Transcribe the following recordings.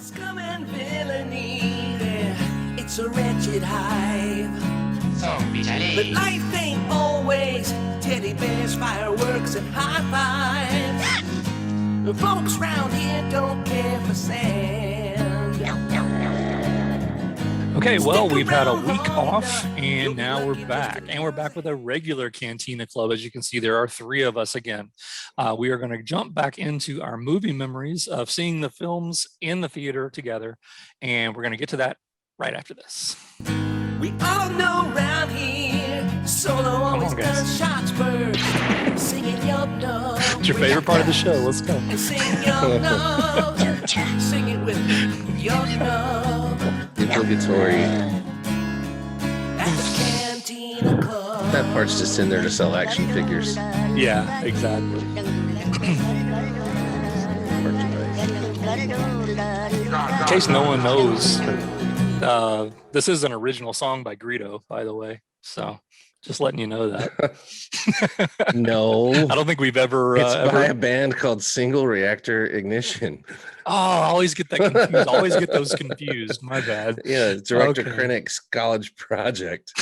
Scum and villainy, it's a wretched hive. But life ain't always teddy bears, fireworks, and high fives. Folks round here don't care for sand. Okay, well, we've had a week off, and now we're back. And we're back with a regular Cantina Club. As you can see, there are 3 of us again. We are going to jump back into our movie memories of seeing the films in the theater together, and we're going to get to that right after this. We all know round here, Solo always does shots first. Singing your nose. It's your favorite part of the show. Let's go. And sing your nose. Sing it with your nose. Obligatory. At the Cantina Club. That part's just in there to sell action figures. Yeah, exactly. In case no one knows, this is an original song by Greedo, by the way. So just letting you know that. No. I don't think we've ever... It's by a band called Single Reactor Ignition. Oh, I always get that confused. I always get those confused. My bad. Yeah, Director Krennic's college project.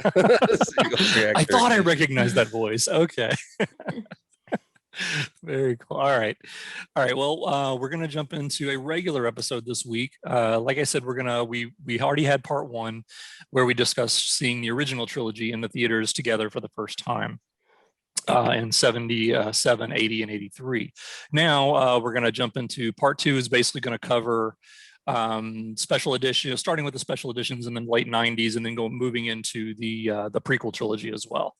I thought I recognized that voice. Okay. Very cool. All right. Well, we're going to jump into a regular episode this week. Like I said, we already had part 1 where we discussed seeing the original trilogy in the theaters together for the first time. In 77, 80, and 83. Now we're going to jump into part 2 is basically going to cover special edition, starting with the special editions in the late 90s and then moving into the prequel trilogy as well.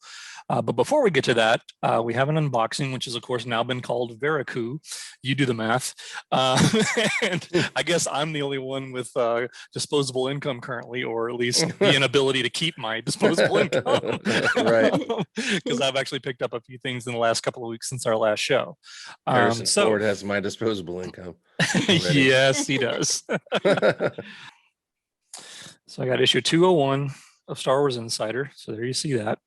But before we get to that, we have an unboxing, which is of course now been called Veriku. You do the math. And I guess I'm the only one with disposable income currently, or at least the inability to keep my disposable income. Right. Because I've actually picked up a few things in the last couple of weeks since our last show. Harrison Ford has my disposable income. Yes, he does. So I got issue 201 of Star Wars Insider. So there you see that.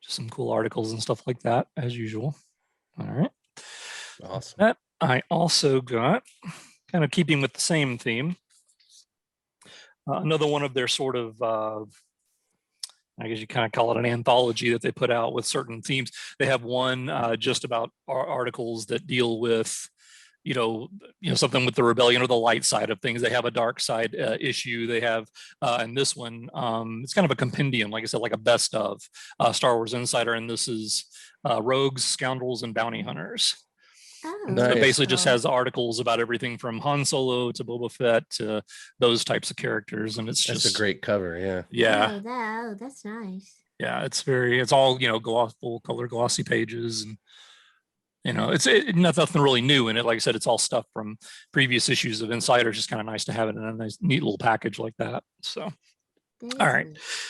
Just some cool articles and stuff like that, as usual. All right. Awesome. That I also got, kind of keeping with the same theme, another one of their sort of, I guess you kind of call it an anthology that they put out with certain themes. They have one just about articles that deal with, you know, something with the rebellion or the light side of things. They have a dark side issue. They have, and this one, it's kind of a compendium, like I said, like a best of Star Wars Insider. And this is Rogues, Scoundrels, and Bounty Hunters. Oh, So it basically just has articles about everything from Han Solo to Boba Fett to those types of characters. And it's That's just a great cover. Yeah. Yeah. Oh, that's nice. Yeah. It's all, full color glossy pages, and it's nothing really new in it. Like I said, it's all stuff from previous issues of Insider. It's just kind of nice to have it in a nice, neat little package like that. So, all right.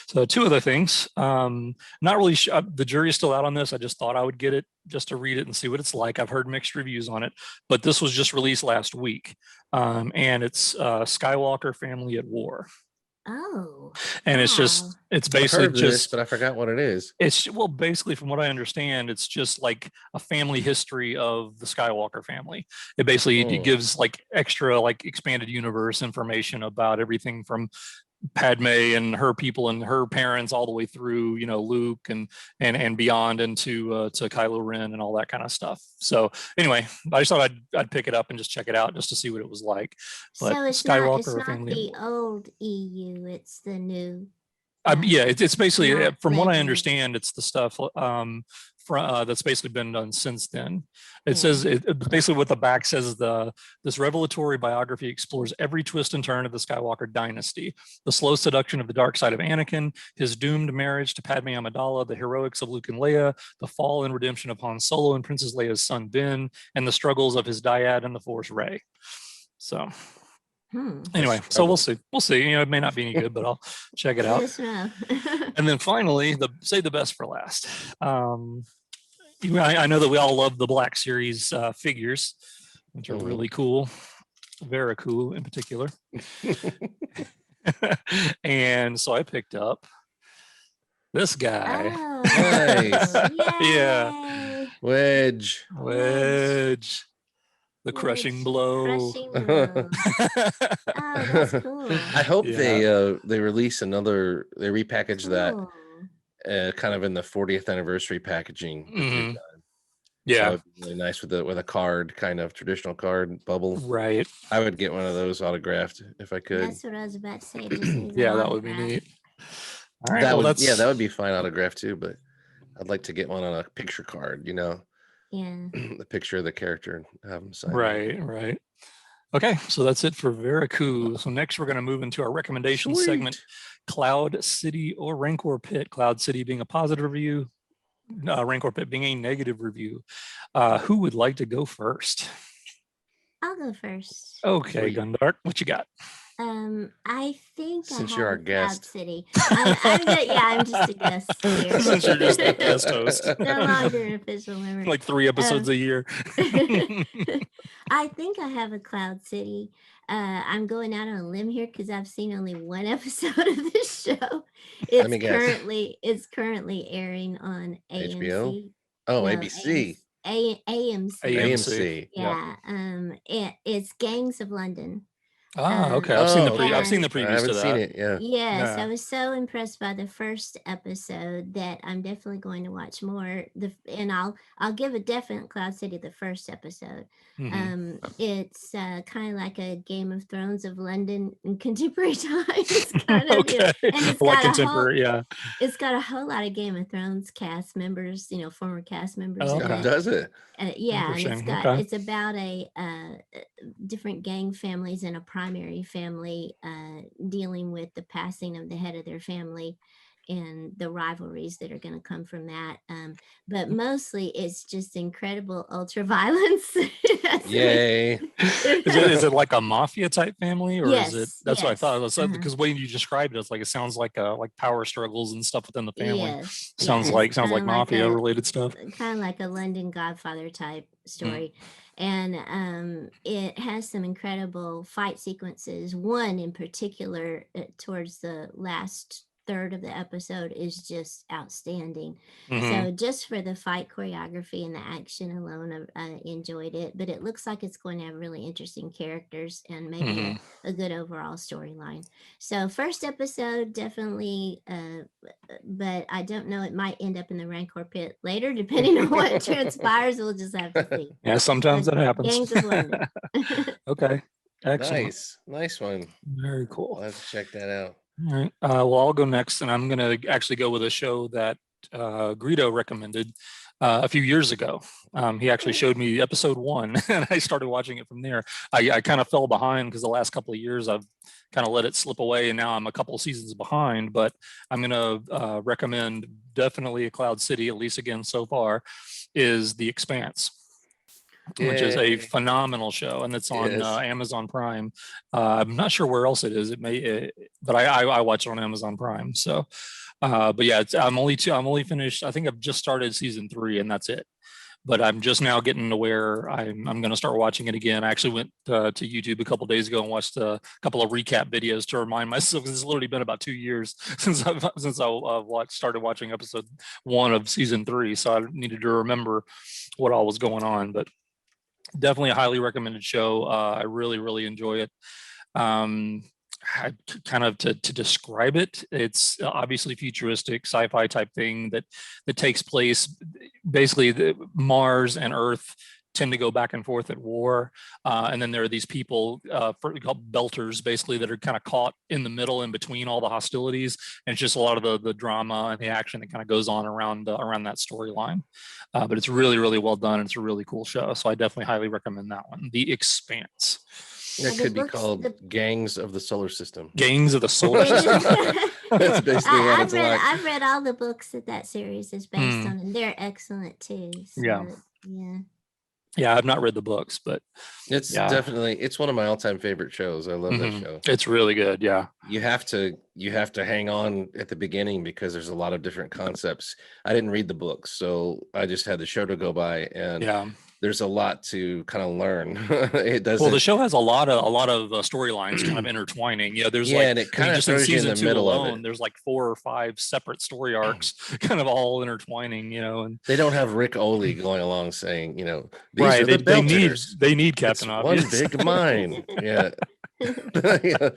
So 2 other things. Not really the jury is still out on this. I just thought I would get it just to read it and see what it's like. I've heard mixed reviews on it, but this was just released last week. And it's Skywalker Family at War. Oh. And it's basically just, but I forgot what it is. It's basically from what I understand, it's just like a family history of the Skywalker family. It basically it gives like extra like expanded universe information about everything from Padme and her people and her parents all the way through, Luke and beyond into to Kylo Ren and all that kind of stuff. So anyway, I just thought I'd pick it up and just check it out just to see what it was like. But so it's Skywalker not family, the old EU, it's the new. yeah, it's basically, from what I understand, it's the stuff that's basically been done since then. It says basically what the back says, this revelatory biography explores every twist and turn of the Skywalker dynasty, the slow seduction of the dark side of Anakin, his doomed marriage to Padme Amidala, the heroics of Luke and Leia, the fall and redemption of Han Solo and Princess Leia's son Ben, and the struggles of his dyad and the Force Rey. So anyway, so we'll see. It may not be any good, but I'll check it out. And then finally, save the best for last. I know that we all love the Black Series figures, which are really cool, very cool in particular. And so I picked up this guy. Oh, Nice. Yeah, Wedge. The Which crushing blow. Crushing blow. Oh, that's cool. I hope they release another. They repackage that Cool. kind of in the 40th anniversary packaging that they've Mhm. done. So Yeah, it'd be really nice with a card, kind of traditional card bubble. right. I would get one of those autographed if I could. That's what I was about to say. It just needs Yeah, an that would be autograph. neat. All right, well, that would be fine autograph too, but I'd like to get one on a picture card, Yeah. the picture of the character and have them sign it. right. Okay, so that's it for Veracruz. So next we're going to move into our recommendation segment, Cloud City or Rancor Pit. Cloud City being a positive review, Rancor Pit being a negative review. Who would like to go first? I'll go first. Okay, Sweet. Gundark, what you got? I think Since I you're have our Cloud guest. City. I'm just a guest here. Since you're just the guest host. No longer an official member. Like 3 episodes a year. I think I have a Cloud City. I'm going out on a limb here because I've seen only one episode of this show. Let me guess. It's currently airing on AMC. HBO? Oh, No, ABC. AMC. AMC. Yeah. It's Gangs of London. Okay. I've seen the yeah. I've seen the I previews haven't to seen that. it. Yeah. Yes, Yeah. I was so impressed by the first episode that I'm definitely going to watch more. And I'll give a definite Cloud City the first episode. Mhm. It's kind of like a Game of Thrones of London in contemporary times. Kind of, Okay. and it's Like got contemporary, yeah. It's got a whole lot of Game of Thrones cast members, former cast members. Oh, in okay. it. Does it? Yeah, and Interesting, okay. it's about a different gang families and a primary family dealing with the passing of the head of their family and the rivalries that are going to come from that. But mostly it's just incredible ultra violence. Yay. Is it like a mafia type family, or is it? Yes, That's what I thought. yes, Because when you described it, it's like it sounds like power struggles and stuff within the family. Yes, Sounds yes, like kinda mafia related stuff. kind of like a London Godfather type story. And it has some incredible fight sequences. One in particular, towards the last third of the episode, is just outstanding. So just for the fight choreography and the action alone, I enjoyed it. But it looks like it's going to have really interesting characters and maybe a good overall storyline. So first episode, definitely, but I don't know, it might end up in the Rancor Pit later, depending on what transpires. We'll just have to see. Yeah, sometimes that happens. Gangs of London. Okay, excellent. Nice one. Very cool. I'll have to check that out. All right. Well, I'll go next, and I'm going to actually go with a show that Greedo recommended a few years ago. He actually showed me episode 1, and I started watching it from there. I kind of fell behind because the last couple of years I've kind of let it slip away, and now I'm a couple of seasons behind. But I'm going to recommend definitely a Cloud City, at least again so far, is The Expanse. Which is a phenomenal show, and it's on Amazon Prime. I'm not sure where else it is. It may, but I watch it on Amazon Prime. So, but yeah, I'm only finished. I think I've just started season 3, and that's it. But I'm just now getting to where I'm going to start watching it again. I actually went to YouTube a couple of days ago and watched a couple of recap videos to remind myself, because it's literally been about 2 years since I started watching episode 1 of season 3. So I needed to remember what all was going on, but. Definitely a highly recommended show. I really enjoy it. Kind of to describe it, it's obviously futuristic sci-fi type thing that takes place. Basically, Mars and Earth tend to go back and forth at war, and then there are these people called belters, basically, that are kind of caught in the middle, in between all the hostilities, and it's just a lot of the drama and the action that kind of goes on around that storyline. But it's really well done, and it's a really cool show. So I definitely highly recommend that one, The Expanse. It could be called Gangs of the Solar System. Gangs of the Solar System. That's basically what it's like. I've read all the books that series is based on, and they're excellent too. So, Yeah, I've not read the books, but it's definitely, it's one of my all-time favorite shows. I love that show. It's really good. Yeah. You have to hang on at the beginning because there's a lot of different concepts. I didn't read the books, so I just had the show to go by, and there's a lot to kind of learn. It doesn't. Well, the show has a lot of storylines kind of intertwining. There's Yeah, like, and it kind of just in throws you in season the 2 middle of alone, it. there's like 4 or 5 separate story arcs, kind of all intertwining. And They don't have Rick Oley going along saying, these right, are the they Belters. need It's Captain one Obvious. big mine. Yeah. Yeah.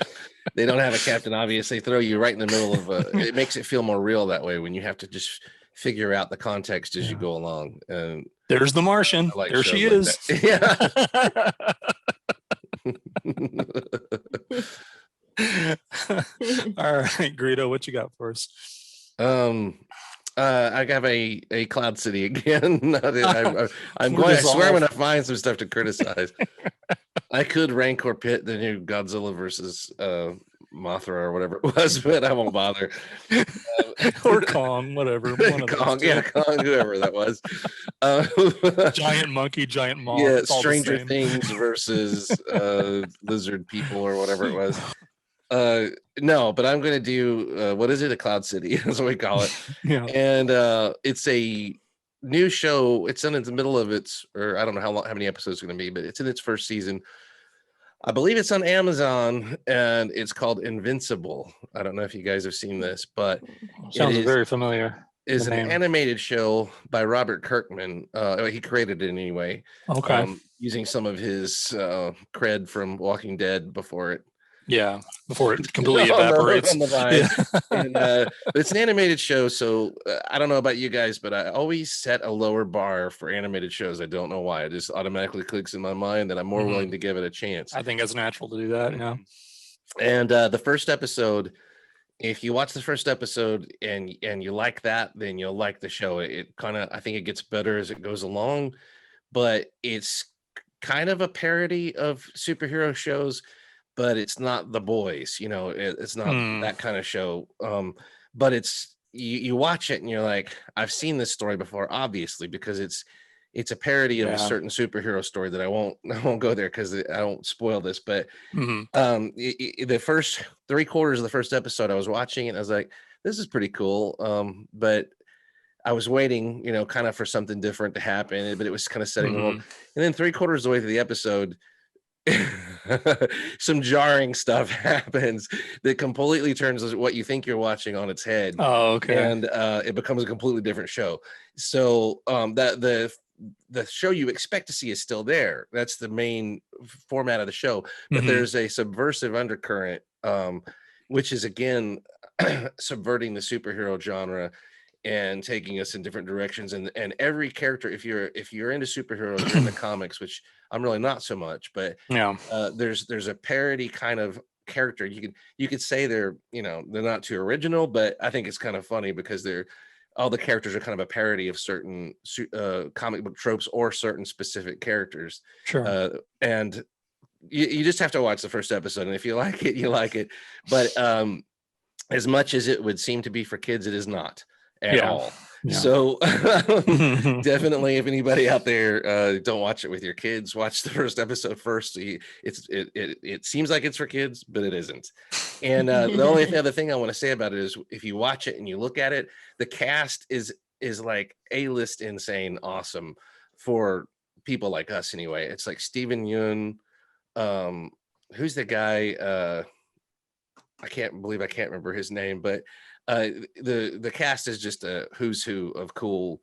They don't have a Captain Obvious. They throw you right in the middle of it makes it feel more real that way when you have to just figure out the context as you go along. And there's the Martian. like There she shows is. like Yeah. All right, Greedo, what you got for us? I have a Cloud City again. I'm We're going. I just swear I'm all- going to find some stuff to criticize. I could Rancor pit the new Godzilla versus Mothra or whatever it was, but I won't bother. Or Kong, whatever. One of those Kong, two. yeah, Kong, whoever that was. Giant monkey, giant moth. Yeah, it's all the Stranger same. Things versus lizard people or whatever it was. No, but I'm gonna do what is it? A Cloud City, that's what we call it. Yeah. And it's a new show. It's in the middle of its, or I don't know how many episodes it's gonna be, but it's in its first season. I believe it's on Amazon, and it's called Invincible. I don't know if you guys have seen this, but Sounds it is, very familiar. is the an name. animated show by Robert Kirkman. He created it anyway. Okay. Using some of his cred from Walking Dead before it. Yeah, before it completely on evaporates. the vine. Yeah. And, but it's an animated show, so I don't know about you guys, but I always set a lower bar for animated shows. I don't know why. It just automatically clicks in my mind that I'm more willing to give it a chance. I think it's natural to do that. Yeah. And the first episode, if you watch the first episode and you like that, then you'll like the show. It kind of, I think it gets better as it goes along, but it's kind of a parody of superhero shows, but it's not The Boys, it's not that kind of show. But it's you watch it and you're like, I've seen this story before, obviously, because it's a parody of a certain superhero story that I won't go there because I don't spoil this. But the first 3/4 of the first episode, I was watching it and I was like, this is pretty cool. But I was waiting, kind of for something different to happen, but it was kind of setting the world. And then 3/4 of the way through the episode, some jarring stuff happens that completely turns what you think you're watching on its head. Oh, okay. And it becomes a completely different show. So that the show you expect to see is still there. That's the main format of the show. But there's a subversive undercurrent, which is again subverting the superhero genre and taking us in different directions. And every character, if you're into superheroes, you're into comics, which I'm really not so much, but there's a parody kind of character. You could say they're not too original, but I think it's kind of funny because all the characters are kind of a parody of certain comic book tropes or certain specific characters. Sure. And you just have to watch the first episode, and if you like it, you like it. But as much as it would seem to be for kids, it is not at all. Yeah. So definitely, if anybody out there, don't watch it with your kids. Watch the first episode first. It seems like it's for kids, but it isn't. And the only other thing I want to say about it is, if you watch it and you look at it, the cast is like A-list insane awesome for people like us anyway. It's like Steven Yeun, who's the guy? I can't remember his name, but the cast is just a who's who of cool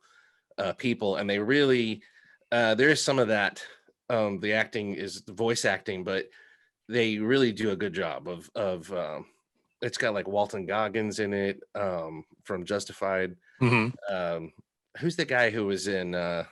people, and they really there is some of that. The acting is voice acting, but they really do a good job of it's got like Walton Goggins in it from Justified. Who's the guy who was in I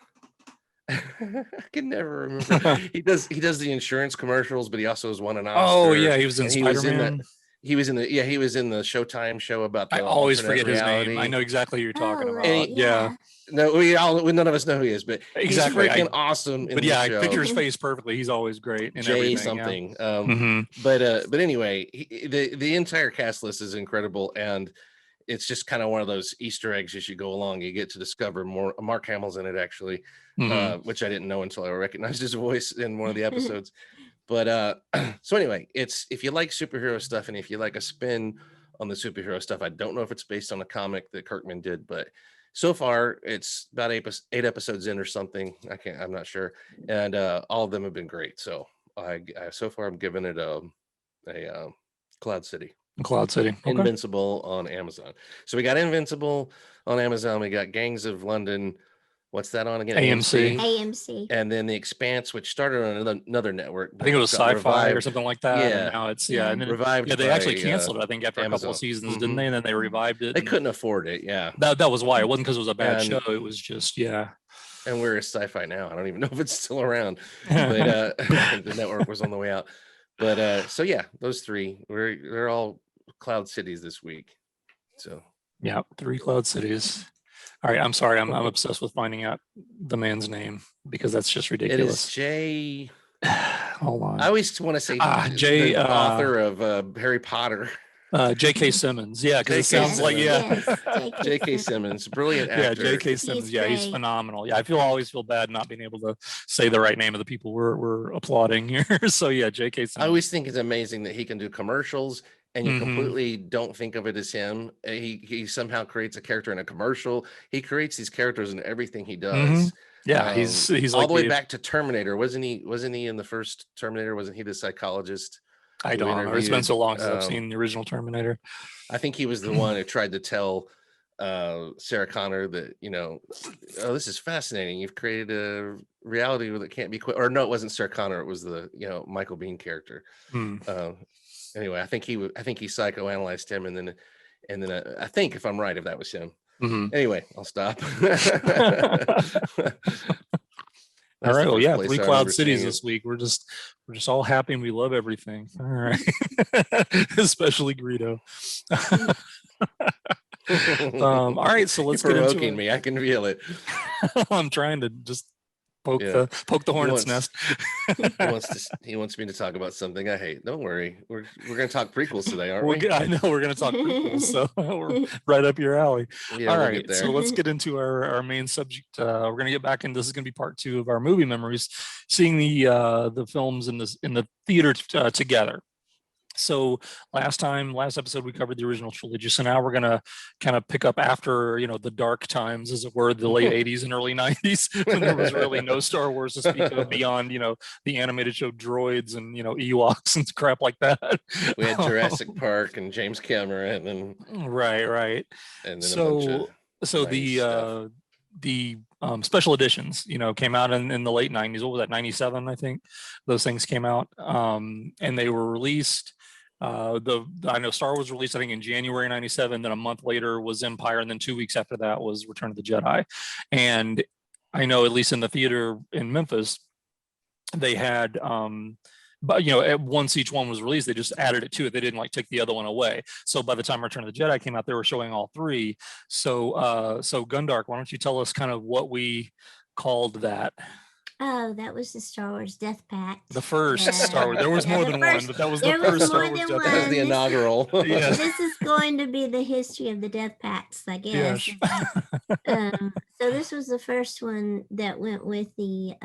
can never remember. He does the insurance commercials, but he also has won an Oscar. Oh yeah, he was in Spider-Man. He was in the Showtime show about the I always forget reality. his name. I know exactly who you're talking about. Yeah. No, none of us know who he is, but exactly. He's freaking awesome. But yeah, I picture his face perfectly. He's always great. In Jay something. Yeah. But anyway, the entire cast list is incredible, and it's just kind of one of those Easter eggs as you go along. You get to discover more. Mark Hamill's in it actually, which I didn't know until I recognized his voice in one of the episodes. But so anyway, it's, if you like superhero stuff and if you like a spin on the superhero stuff, I don't know if it's based on a comic that Kirkman did, but so far it's about 8 episodes in or something. I'm not sure. And all of them have been great. So so far I'm giving it a Cloud City. Cloud City. Okay. Invincible on Amazon. So we got Invincible on Amazon. We got Gangs of London. What's that on again? AMC. And then The Expanse, which started on another network. I think it was Sci-Fi or something like that. Yeah. And now it's and then revived. Yeah, they actually canceled it, I think, after a couple of seasons, didn't they? And then they revived it. They couldn't afford it. Yeah. That was why. It wasn't because it was a bad show. It was just, yeah. And where is Sci-Fi now? I don't even know if it's still around. But I think the network was on the way out. But so yeah, those three. They're all Cloud Cities this week. So yeah, 3 Cloud Cities. All right, I'm sorry, I'm obsessed with finding out the man's name because that's just ridiculous. It is Jay. Hold on. I always want to say Jay, the author of Harry Potter. J.K. Simmons. Yeah, because it sounds like J.K. Simmons, brilliant actor. Yeah, J.K. Simmons. He's phenomenal. Yeah, always feel bad not being able to say the right name of the people we're applauding here. So yeah, J.K. Simmons. I always think it's amazing that he can do commercials. And you completely don't think of it as him. He somehow creates a character in a commercial. He creates these characters in everything he does. Yeah, he's all like the way back to Terminator. Wasn't he in the first Terminator? Wasn't he the psychologist? I don't know. It's been so long since I've seen the original Terminator. I think he was the one who tried to tell Sarah Connor that, oh, this is fascinating. You've created a reality that can't be quit. Or no, it wasn't Sarah Connor. It was the Michael Biehn character. Anyway, I think he psychoanalyzed him, and then I think, if I'm right, if that was him. Anyway, I'll stop. All right. Well, yeah, 3 Cloud Cities this week. We're just all happy and we love everything. All right, especially Greedo. All right, so let's get into me. I can feel it. I'm trying to just poke the hornet's nest. he wants me to talk about something I hate. Don't worry, we're gonna talk prequels today, aren't we? I know we're gonna talk prequels, so we're right up your alley. Yeah, all right, so let's get into our main subject. We're gonna get back into this. Is gonna be part 2 of our movie memories, seeing the films in the theater together. So last episode we covered the original trilogy. So now we're gonna kind of pick up after the dark times, as it were, the late 80s and early 90s, when there was really no Star Wars to speak of beyond the animated show Droids and Ewoks and crap like that. We had Jurassic Park and James Cameron and right. And then the special editions came out in the late 90s. What was that, 97? I think those things came out, and they were released. I know Star Wars released, I think, in January 97. Then a month later was Empire, and then 2 weeks after that was Return of the Jedi. And I know, at least in the theater in Memphis, they had but once each one was released, they just added it to it. They didn't take the other one away. So by the time Return of the Jedi came out, they were showing all 3. So Gundark, why don't you tell us kind of what we called that? Oh, that was the Star Wars Death Pact. The first Star Wars. There was more than one, but that was the first Star Wars Death Pact. That was the inaugural. This is going to be the history of the Death Pacts, I guess. Yes. So this was the first one that went with the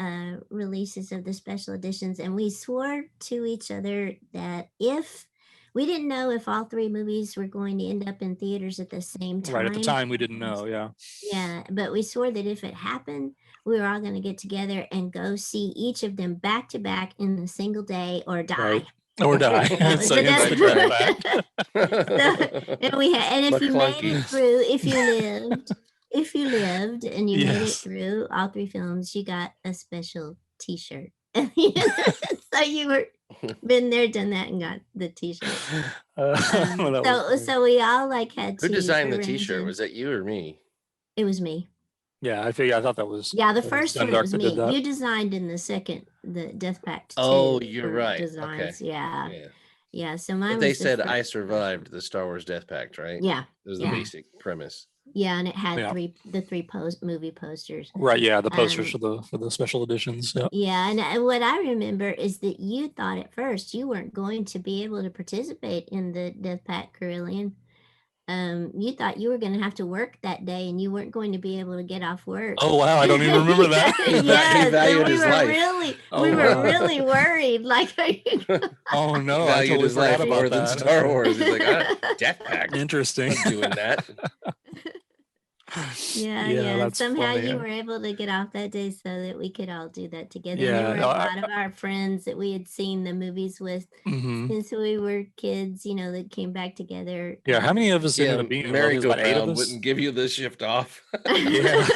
releases of the special editions, and we swore to each other that if we didn't know if all 3 movies were going to end up in theaters at the same time. Right, at the time we didn't know, yeah. Yeah, but we swore that if it happened, we were all going to get together and go see each of them back to back in a single day or die. Right. Or die. So and if you made it through, if you lived and you made it through all 3 films, you got a special T-shirt. So you were been there, done that, and got the T-shirt. So we all had to. Who designed the T-shirt? Was that you or me? It was me. Yeah, I thought that was. Yeah, the first one was me. You designed in the second, the Death Pact. Oh, you're right. Designs. Okay. Yeah. So mine. But they said I survived the Star Wars Death Pact, right? Yeah. It was the basic premise. Yeah, and it had the three movie posters. Right. Yeah, the posters for the special editions. Yeah. Yeah, and what I remember is that you thought at first you weren't going to be able to participate in the Death Pact Carillion. You thought you were going to have to work that day, and you weren't going to be able to get off work. Oh wow, I don't even remember that. He valued his life. We were really worried. Oh no, I valued his life more than Star Wars. He's like, Death Pact. Interesting. I'm doing that. Yeah. That's Somehow funny. you were able to get off that day so that we could all do that together. And Yeah, there were no, a lot of our friends that we had seen the movies with since we were kids, that came back together. Yeah, how many of us ended Yeah, up being? Well, I think it was about 8 of merry-go-round us. wouldn't give you the shift off Yeah,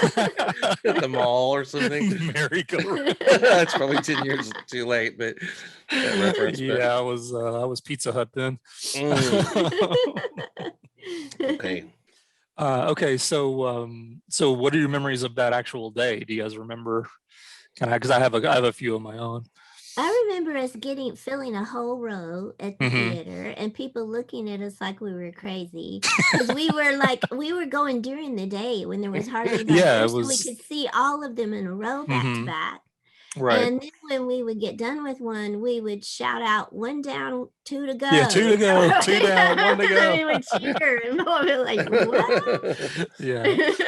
at the mall or something. merry-go-round. That's probably 10 years too late, but that reference. But, Yeah, I was Pizza Hut then. okay. Okay, so what are your memories of that actual day? Do you guys remember? Kind of, because I have a few of my own. I remember us filling a whole row at the theater and people looking at us like we were crazy because we were going during the day when there was hardly anybody there, so we could see all of them in a row back to back. Right. And then when we would get done with one, we would shout out, 1 down, 2 to go. Yeah, 2 to go, 2 down, 1 to go. We would cheer and we'd be like, what? Yeah.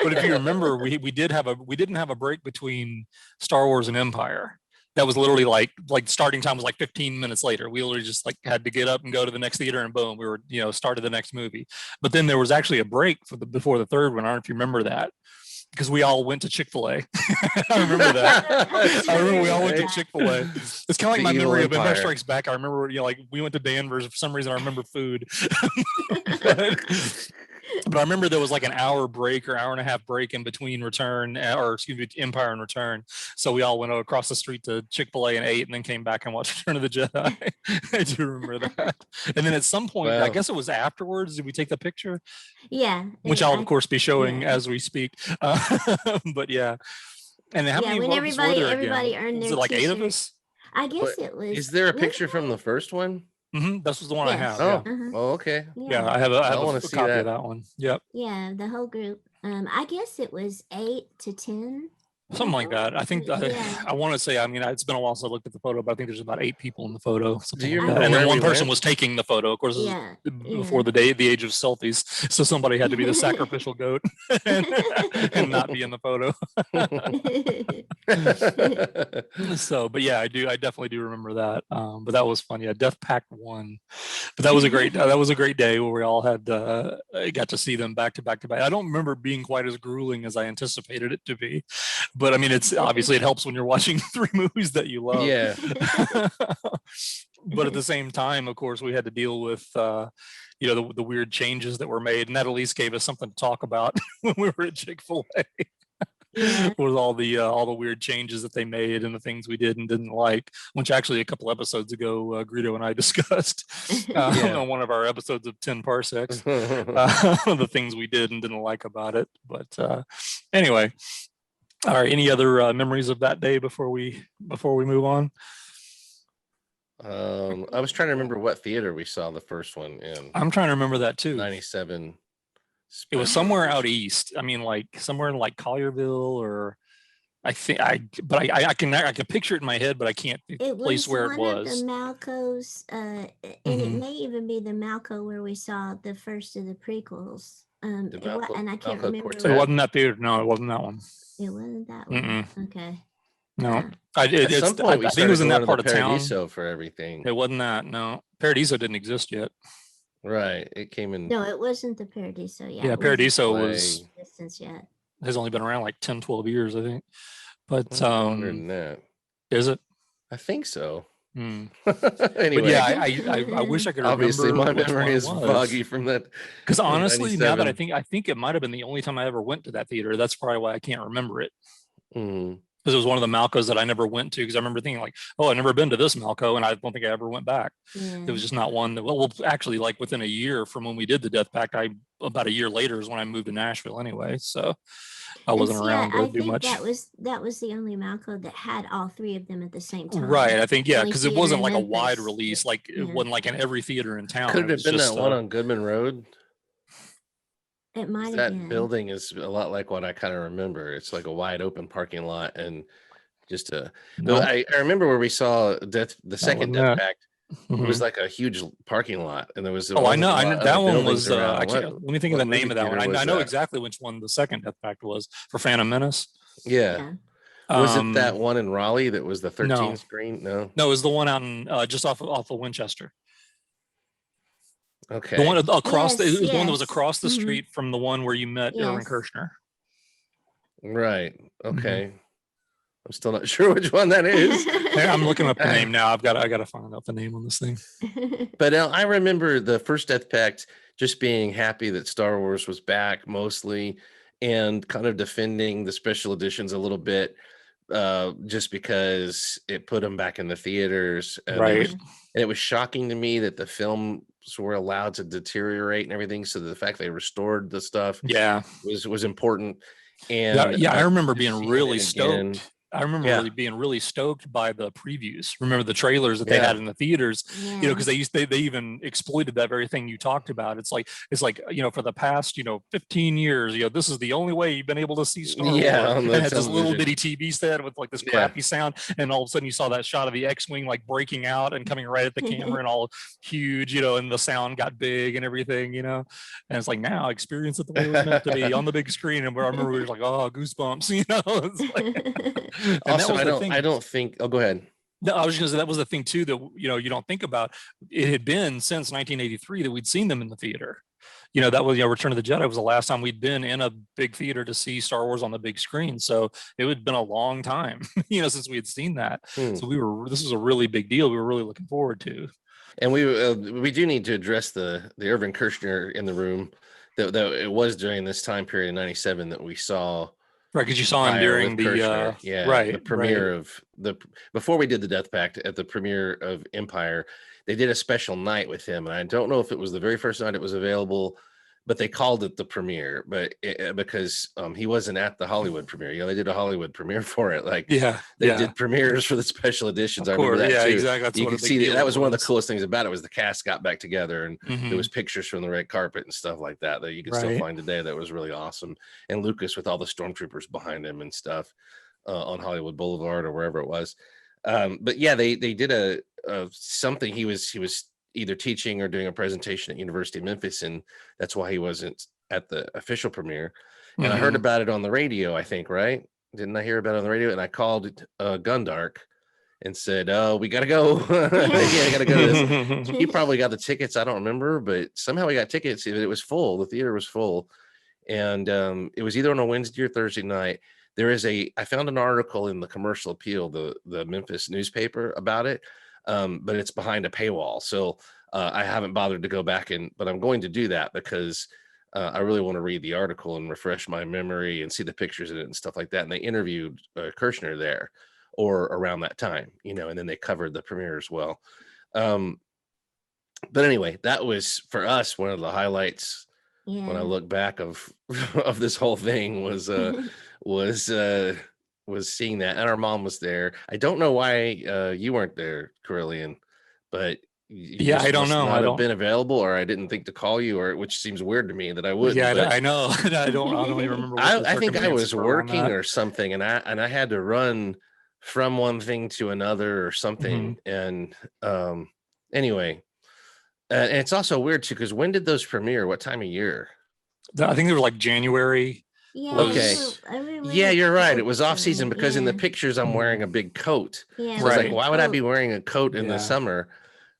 But if you remember, we didn't have a break between Star Wars and Empire. That was literally like starting time was like 15 minutes later. We literally just like had to get up and go to the next theater and boom, we were, started the next movie. But then there was actually a break before the third one. I don't know if you remember that. Because we all went to Chick-fil-A. I remember that. I remember we all went to Chick-fil-A. It's kind of like my memory of Empire Strikes Back. I remember, we went to Danvers for some reason. I remember food. But I remember there was like an hour break or hour and a half break in between Empire and Return. So we all went across the street to Chick-fil-A and ate and then came back and watched Return of the Jedi. I do remember that. And then at some point, I guess it was afterwards, did we take the picture? Yeah. Which I'll of course be showing as we speak. But yeah. And how many when everybody earned their was it like t-shirt. 8 of us? I guess it was. Is there a picture from the first one? This was the one I have. Oh, Yeah. Oh, okay. Yeah, I have a copy of that one. Yep. Yeah, the whole group. I guess it was 8 to 10. Something like that. I think I want to say, it's been a while since I looked at the photo, but I think there's about 8 people in the photo. Do you remember? And then one person was taking the photo. Of course, before the age of selfies. So somebody had to be the sacrificial goat and not be in the photo. So, but yeah, I definitely do remember that. But that was fun. Yeah, Death Pact 1. But that was a great day where we all had got to see them back to back to back. I don't remember it being quite as grueling as I anticipated it to be. But it's obviously it helps when you're watching 3 movies that you love. Yeah. But at the same time, of course, we had to deal with the weird changes that were made, and that at least gave us something to talk about when we were at Chick-fil-A. With all the weird changes that they made and the things we did and didn't like, which actually a couple episodes ago, Greedo and I discussed on one of our episodes of 10 Parsecs, the things we did and didn't like about it. But anyway, all right. Any other memories of that day before we move on? I was trying to remember what theater we saw the first one in. I'm trying to remember that too. 97. It was somewhere out east. Like somewhere in like Collierville, or I can picture it in my head, but I can't place where it was. Of the Malcos, and it may even be the Malco where we saw the first of the prequels. And I can't remember. It wasn't that theater. No, it wasn't that one. It wasn't that one. Okay. No, I think it was in that part of town. Paradiso for everything. It wasn't that. No, Paradiso didn't exist yet. Right. It came in. No, it wasn't the Paradiso yet. Yeah, Paradiso was distance yet. Has only been around like 10, 12 years, I think. But longer than that. Is it? I think so. Anyway, But yeah, I wish I could remember. Obviously, my memory is foggy from that. Because honestly, now that I think it might have been the only time I ever went to that theater. That's probably why I can't remember it. Because it was one of the Malcos that I never went to, because I remember thinking like, oh, I've never been to this Malco, and I don't think I ever went back. It was just not one that, well, actually, like within a year from when we did the Death Pact, about a year later is when I moved to Nashville anyway, so I wasn't around to do much. That was the only Malco that had all 3 of them at the same time. Right, I think, yeah, because it wasn't like a wide release, like it wasn't like in every theater in town. Could it have been that one on Goodman Road? It might have been. That building is a lot like what I kind of remember. It's like a wide open parking lot, and just I remember where we saw the second Death Pact. It was like a huge parking lot, and there was. I know that one was. Let me think of the name of that one. I know exactly which one the second Death Pact was for Phantom Menace. Yeah. Was it that one in Raleigh that was the 13 screen? No, it was the one out in just off of Winchester. Okay. The one across the one that was across the street from the one where you met Aaron Kirshner. Right. Okay. I'm still not sure which one that is. I'm looking up the name now. I got to find out the name on this thing. But I remember the first Death Pact just being happy that Star Wars was back mostly, and kind of defending the special editions a little bit, just because it put them back in the theaters. Right. And it was shocking to me that the films were allowed to deteriorate and everything. So the fact they restored the stuff was important. And I remember being seeing really it again. stoked. I remember really being really stoked by the previews. Remember the trailers that they had in the theaters, you know, because they even exploited that very thing you talked about. It's like, you know, for the past, you know, 15 years, you know, this is the only way you've been able to see Star Wars. And it had this little bitty TV set with like this crappy sound, and all of a sudden you saw that shot of the X-wing like breaking out and coming right at the camera and all huge, you know, and the sound got big and everything, you know. And it's like, now experience it the way it was meant to be on the big screen. And I remember we were like, oh, goosebumps, you know. It's like, also, I don't think. Oh, go ahead. No, I was just gonna say that was the thing too that, you know, you don't think about. It had been since 1983 that we'd seen them in the theater. You know, that was, you know, Return of the Jedi was the last time we'd been in a big theater to see Star Wars on the big screen. So it had been a long time, you know, since we had seen that. So this was a really big deal. We were really looking forward to. And we do need to address the Irvin Kershner in the room. That it was during this time period in '97 that we saw. Right, because you saw him during the premiere of before we did the Death Pact, at the premiere of Empire, they did a special night with him, and I don't know if it was the very first night it was available, but they called it the premiere, because he wasn't at the Hollywood premiere. You know, they did a Hollywood premiere for it. Like, they did premieres for the special editions. I remember that too. Exactly. That's you could see that was one of the coolest things about it, was the cast got back together, and there was pictures from the red carpet and stuff like that you could still find today. That was really awesome. And Lucas with all the stormtroopers behind him and stuff on Hollywood Boulevard or wherever it was. But yeah, they did a something. He was either teaching or doing a presentation at University of Memphis, and that's why he wasn't at the official premiere. And I heard about it on the radio, I think, right? Didn't I hear about it on the radio? And I called Gundark and said, "Oh, we gotta go." I gotta go to this. He probably got the tickets. I don't remember, but somehow we got tickets. It was full. The theater was full, and it was either on a Wednesday or Thursday night. I found an article in the Commercial Appeal, the Memphis newspaper, about it. But it's behind a paywall. So I haven't bothered to go back but I'm going to do that because I really want to read the article and refresh my memory and see the pictures in it and stuff like that. And they interviewed Kershner there, or around that time, you know, and then they covered the premiere as well. But anyway, that was for us one of the highlights when I look back of this whole thing was seeing that. And our mom was there. I don't know why you weren't there, Carillion, but I don't know. I have been available, or I didn't think to call you, or which seems weird to me that I would. I know. I don't even remember. I think I was working or something, and I had to run from one thing to another or something. And anyway, and it's also weird too, because when did those premiere? What time of year? I think they were like January. Yeah. Okay. Yeah, you're right. It was off season because in the pictures I'm wearing a big coat. Yeah. So I was like, why would I be wearing a coat in the summer?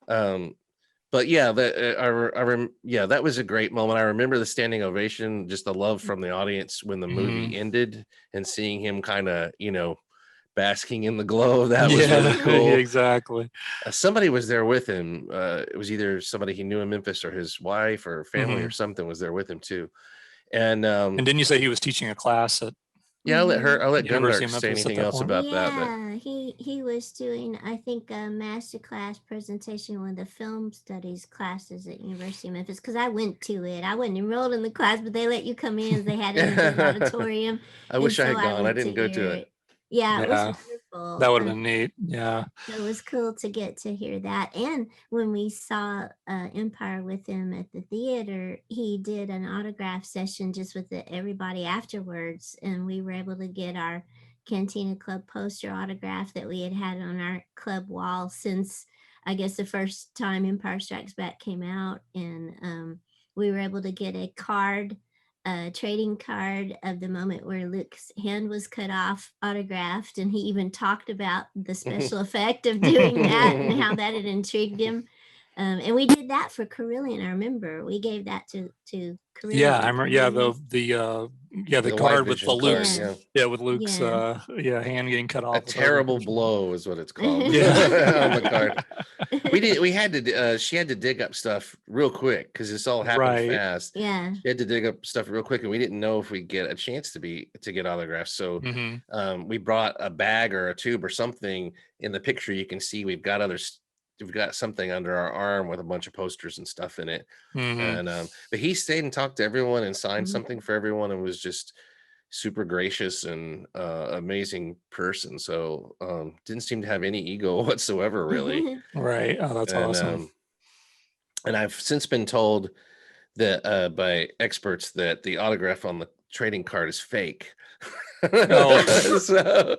But yeah, that was a great moment. I remember the standing ovation, just the love from the audience when the movie ended, and seeing him kind of, you know, basking in the glow. That was really cool. Exactly. Somebody was there with him. It was either somebody he knew in Memphis or his wife or family or something was there with him too. And didn't you say he was teaching a class at? Yeah, I'll let Gundark say anything else about that. But he was doing, I think, a master class presentation, one of the film studies classes at University of Memphis, because I went to it. I wasn't enrolled in the class, but they let you come in. They had it in the auditorium. I wish I had gone. I didn't go to it. Yeah, it was wonderful. That would have been neat. Yeah. It was cool to get to hear that. And when we saw Empire with him at the theater, he did an autograph session just with everybody afterwards. And we were able to get our Cantina Club poster autograph that we had on our club wall since, I guess, the first time Empire Strikes Back came out. And we were able to get a trading card of the moment where Luke's hand was cut off, autographed, and he even talked about the special effect of doing that and how that had intrigued him. And we did that for Carillion. I remember we gave that to Carillion. Yeah, I remember. Yeah, the Yeah, the white card with vision the Luke's. yeah. Yeah, with Luke's Yeah. hand getting cut off. A terrible blow is what it's called Yeah. on the card. We had to she had to dig up stuff real quick because this all happened Right. fast. Yeah. She had to dig up stuff real quick, and we didn't know if we'd get a chance to get autographs. So we brought a bag or a tube or something. In the picture you can see we've got something under our arm with a bunch of posters and stuff in it. And but he stayed and talked to everyone and signed something for everyone and was just super gracious and amazing person. So didn't seem to have any ego whatsoever, really. Right. Oh, that's awesome. And I've since been told that by experts that the autograph on the trading card is fake. Oh. So,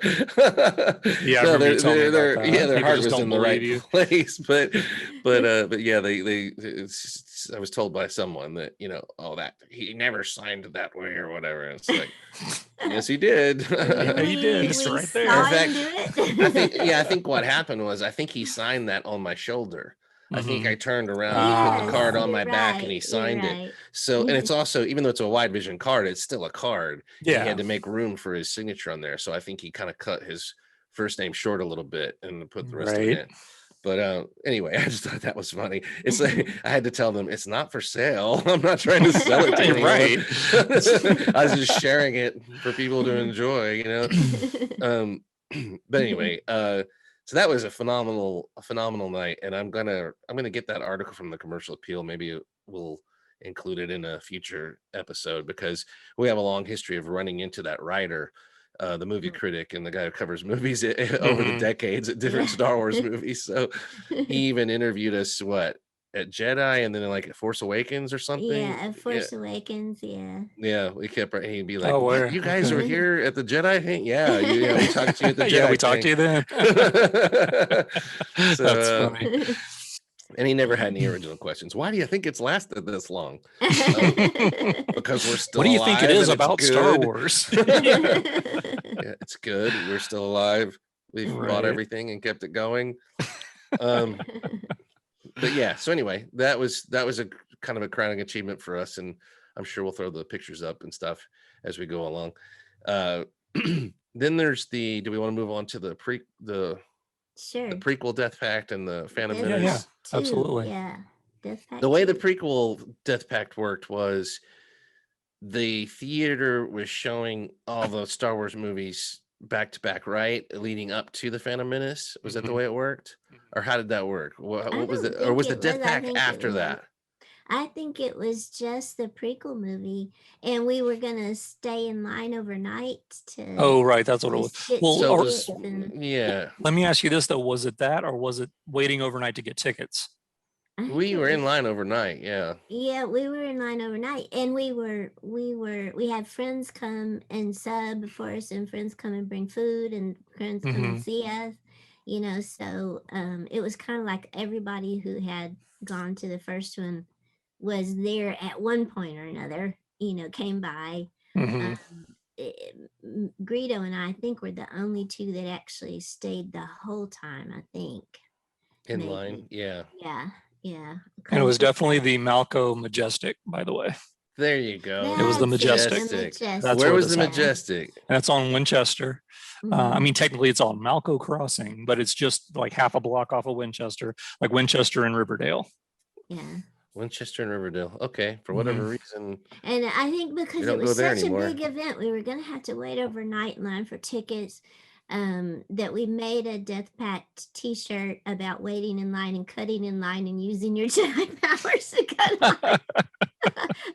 yeah, I remember you telling me about that. Yeah, their People heart just was don't in the right believe you. place, but yeah, I was told by someone that that he never signed that way or whatever. And it's like, yes, he did. Yeah, he did. It's We right there. saw In him fact, do it. I think what happened was I think he signed that on my shoulder. I think I turned around and put the Yes, card on you're my back and he right, signed you're it. right. So, and it's also, even though it's a wide vision card, it's still a card. Yeah. He had to make room for his signature on there. So I think he kind of cut his first name short a little bit and put the rest of it in. But anyway, I just thought that was funny. It's like I had to tell them it's not for sale. I'm not trying to sell it to anyone. Right. I was just sharing it for people to enjoy, But anyway, so that was a phenomenal night, and I'm gonna get that article from the Commercial Appeal. Maybe we'll include it in a future episode because we have a long history of running into that writer, the movie critic and the guy who covers movies over the decades at different Star Wars movies. So he even interviewed us at Jedi and then like at Force Awakens or something. Yeah, at Force Awakens, yeah. Yeah, we kept he'd be like, Oh, where? you guys were here at the Jedi thing? Yeah, we talked to you at the Jedi. Yeah, we talked to you then. So, that's funny. And he never had any original questions. Why do you think it's lasted this long? Because we're still alive. What do you think it is about Star Wars? Yeah, it's good. We're still alive. We've bought everything and kept it going. But yeah, so anyway, that was a kind of a crowning achievement for us, and I'm sure we'll throw the pictures up and stuff as we go along. Then there's do we want to move on to the prequel Death Pact and the Phantom Menace? Yeah, absolutely. Yeah, Death Pact. The way the prequel Death Pact worked was the theater was showing all the Star Wars movies back to back, right? Leading up to the Phantom Menace. Was that the way it worked? Or how did that work? What was it? Or was the Death Pact after that? I think it was just the prequel movie, and we were gonna stay in line overnight to. Oh, right, that's what it was. Well, yeah. Let me ask you this though: was it that, or was it waiting overnight to get tickets? We were in line overnight. Yeah. Yeah, we were in line overnight, and we had friends come and sub for us, and friends come and bring food, and friends come and see us. So it was kind of like everybody who had gone to the first one was there at one point or another, came by. Greedo and I think were the only two that actually stayed the whole time, I think. In line, yeah. Yeah. And it was definitely the Malco Majestic, by the way. There you go. It was the Majestic. Where was the Majestic? That's on Winchester. I mean, technically it's on Malco Crossing, but it's just like half a block off of Winchester, like Winchester and Riverdale. Yeah. Winchester and Riverdale. Okay, for whatever reason. And I think because it was such a big event, we were going to have to wait overnight in line for tickets. That we made a Death Pact T-shirt about waiting in line and cutting in line and using your Jedi powers to cut line.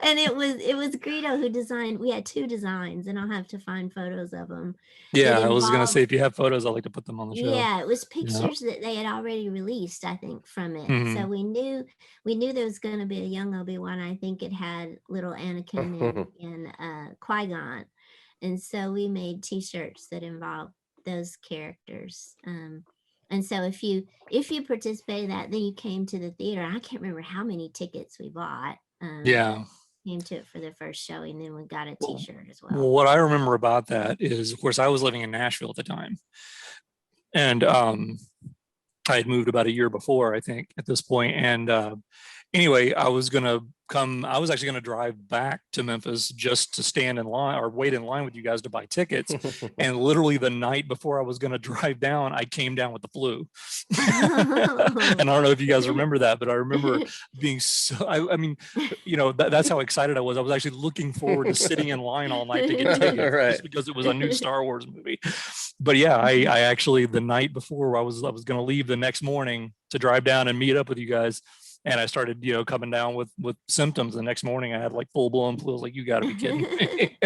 And it was Greedo who designed. We had two designs, and I'll have to find photos of them. Yeah, I was gonna say if you have photos, I'd like to put them on the show. Yeah, it was pictures that they had already released, I think, from it. So we knew there was going to be a young Obi-Wan. I think it had little Anakin and Qui-Gon, and so we made T-shirts that involved those characters. And so if you participated in that, then you came to the theater. I can't remember how many tickets we bought. Came to it for the first showing, then we got a T-shirt as well. What I remember about that is, of course, I was living in Nashville at the time, and I had moved about a year before, I think, at this point, and anyway, I was actually gonna drive back to Memphis just to stand in line or wait in line with you guys to buy tickets. And literally the night before I was gonna drive down, I came down with the flu. And I don't know if you guys remember that, but I remember being so, I mean, that's how excited I was. I was actually looking forward to sitting in line all night to get tickets just because it was a new Star Wars movie. But yeah, I actually, the night before I was going to leave the next morning to drive down and meet up with you guys. And I started, coming down with symptoms. The next morning I had like full blown flu. I was like, you gotta be kidding me.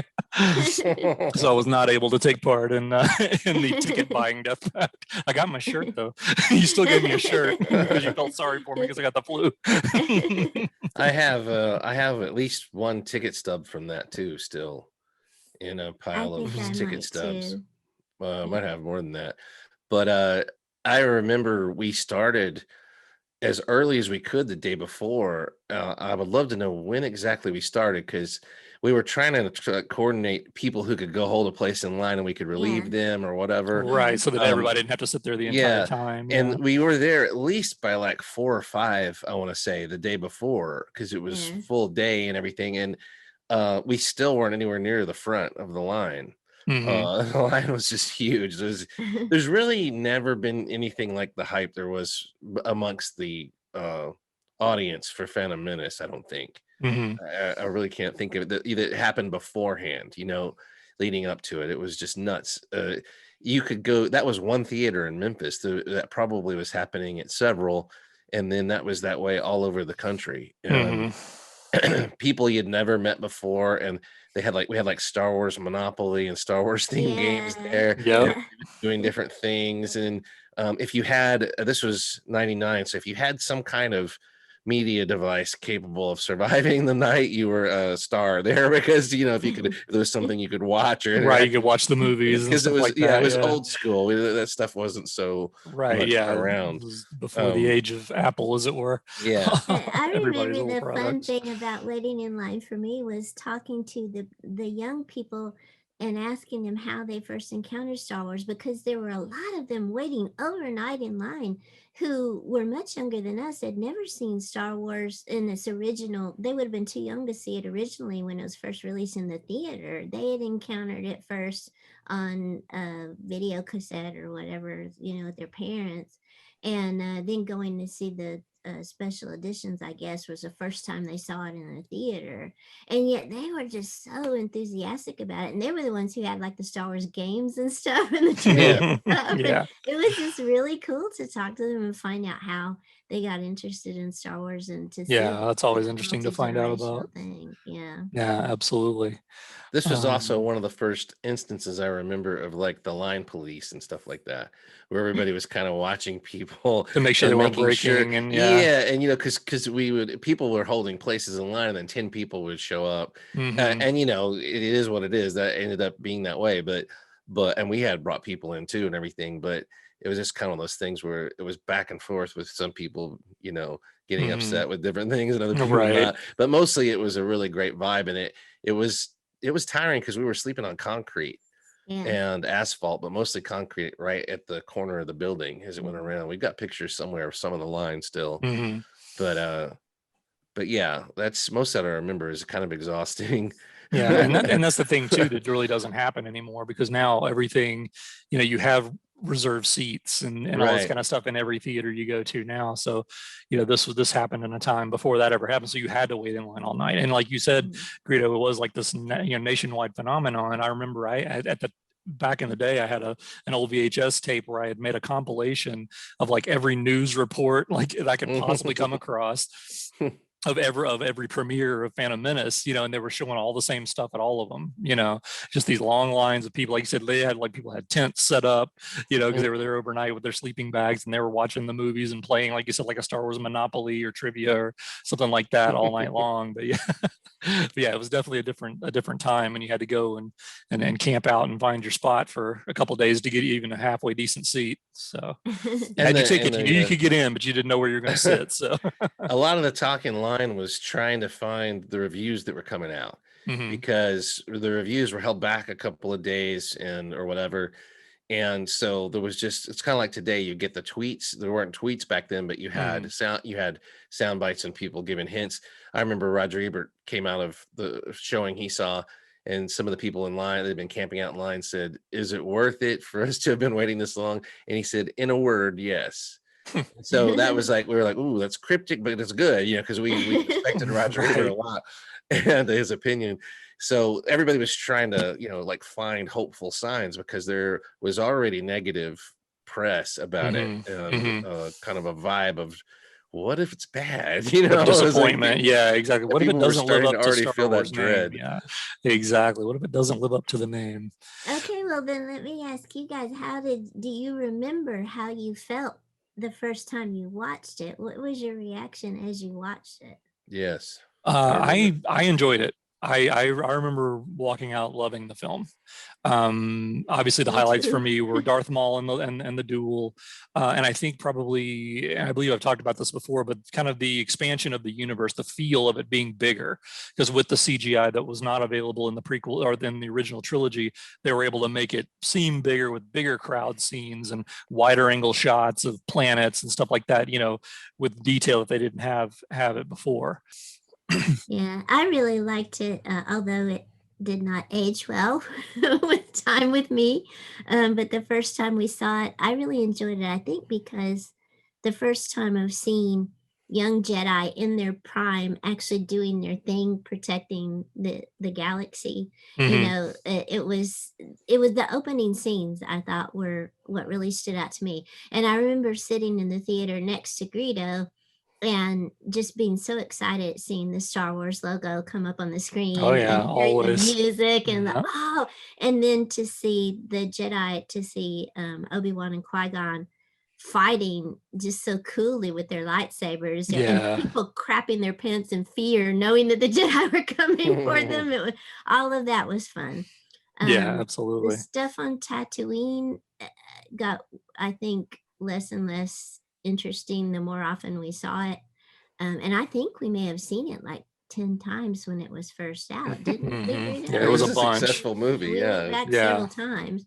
So I was not able to take part in the ticket buying Death Pact. I got my shirt though. You still gave me a shirt because you felt sorry for me because I got the flu. I have at least one ticket stub from that too, still in a pile of ticket stubs. I might have more than that, but I remember we started as early as we could the day before. I would love to know when exactly we started, because we were trying to coordinate people who could go hold a place in line and we could relieve them or whatever. Right. So that everybody didn't have to sit there the entire time. Yeah. And we were there at least by like 4 or 5, I want to say, the day before, because it was full day and everything. And we still weren't anywhere near the front of the line. The line was just huge. There's really never been anything like the hype there was amongst the audience for Phantom Menace, I don't think. I really can't think of it that either happened beforehand, leading up to it. It was just nuts. You could go, that was one theater in Memphis that probably was happening at several, and then that was that way all over the country. People you'd never met before, and we had like Star Wars Monopoly and Star Wars themed games there, doing different things. And if you had, this was 99, so if you had some kind of media device capable of surviving the night, you were a star there, because if there was something you could watch, or you could watch the movies, because it was it was old school. That stuff wasn't so much around. It was before the age of Apple, as it were. I remember the fun thing about waiting in line for me was talking to the young people and asking them how they first encountered Star Wars, because there were a lot of them waiting overnight in line who were much younger than us, had never seen Star Wars in its original. They would have been too young to see it originally when it was first released in the theater. They had encountered it first on a video cassette or whatever, with their parents. And then going to see the special editions, I guess, was the first time they saw it in a theater. And yet they were just so enthusiastic about it. And they were the ones who had like the Star Wars games and stuff in the trailer. It was just really cool to talk to them and find out how they got interested in Star Wars, and to see that's always interesting to find out about. Yeah, absolutely. This was also one of the first instances I remember of like the line police and stuff like that, where everybody was kind of watching people to make sure they weren't breaking. And because people were holding places in line, and then 10 people would show up, and it is what it is. That ended up being that way, but and we had brought people in too and everything, but it was just kind of those things where it was back and forth with some people, getting upset with different things and other people not. But mostly it was a really great vibe, and it was tiring because we were sleeping on concrete and asphalt, but mostly concrete right at the corner of the building as it went around. We've got pictures somewhere of some of the lines still, but yeah, that's most that I remember is kind of exhausting. And that's the thing too, that really doesn't happen anymore, because now everything, you have reserved seats and all this kind of stuff in every theater you go to now. So this happened in a time before that ever happened, so you had to wait in line all night. And like you said, Greedo, it was like this nationwide phenomenon. And I remember back in the day, I had an old VHS tape where I had made a compilation of like every news report like that I could possibly come across of every premiere of Phantom Menace, and they were showing all the same stuff at all of them, just these long lines of people. Like you said, they had people had tents set up, because they were there overnight with their sleeping bags, and they were watching the movies and playing, like you said, like a Star Wars Monopoly or trivia or something like that all night long. But it was definitely a different time, and you had to go and camp out and find your spot for a couple of days to get even a halfway decent seat. So had your ticket, you knew you could get in, but you didn't know where you were going to sit. So a lot of the talk in line was trying to find the reviews that were coming out, because the reviews were held back a couple of days or whatever, And so there was just, it's kind of like today, you get the tweets. There weren't tweets back then, but you had sound bites and people giving hints. I remember Roger Ebert came out of the showing he saw, and some of the people in line that had been camping out in line said, "Is it worth it for us to have been waiting this long?" And he said, "In a word, yes." So that was like, we were like, "Ooh, that's cryptic, but it's good," because we respected Roger Ebert a lot and his opinion. So everybody was trying to, like, find hopeful signs, because there was already negative press about it, and kind of a vibe of, what if it's bad? Of It was like, disappointment. Yeah, exactly. What if it people were doesn't live starting up to to already Star feel that Wars name? dread. Yeah, exactly. What if it doesn't live up to the name? Okay, well then let me ask you guys, do you remember how you felt the first time you watched it? What was your reaction as you watched it? Yes. I enjoyed it. I remember walking out loving the film. Obviously, the Me highlights too. for me were Darth Maul and the duel, and I think I believe I've talked about this before, but kind of the expansion of the universe, the feel of it being bigger, because with the CGI that was not available in the prequel or in the original trilogy, they were able to make it seem bigger with bigger crowd scenes and wider angle shots of planets and stuff like that. With detail that they didn't have it before. Yeah, I really liked it, although it did not age well with time with me. But the first time we saw it, I really enjoyed it. I think because the first time of seeing young Jedi in their prime actually doing their thing, protecting the galaxy. It was the opening scenes I thought were what really stood out to me. And I remember sitting in the theater next to Greedo and just being so excited seeing the Star Wars logo come up on the screen. Oh yeah, and hearing the always. music and Yeah. and then to see the Jedi, to see Obi-Wan and Qui-Gon fighting just so coolly with their lightsabers, and Yeah. people crapping their pants in fear knowing that the Jedi were coming for them. All of that was fun. Yeah, The absolutely. stuff on Tatooine got, I think, less and less interesting the more often we saw it. And I think we may have seen it like 10 times when it was first out, didn't we? Yeah, It it was was a a bunch. successful movie. We went Yeah. back several times.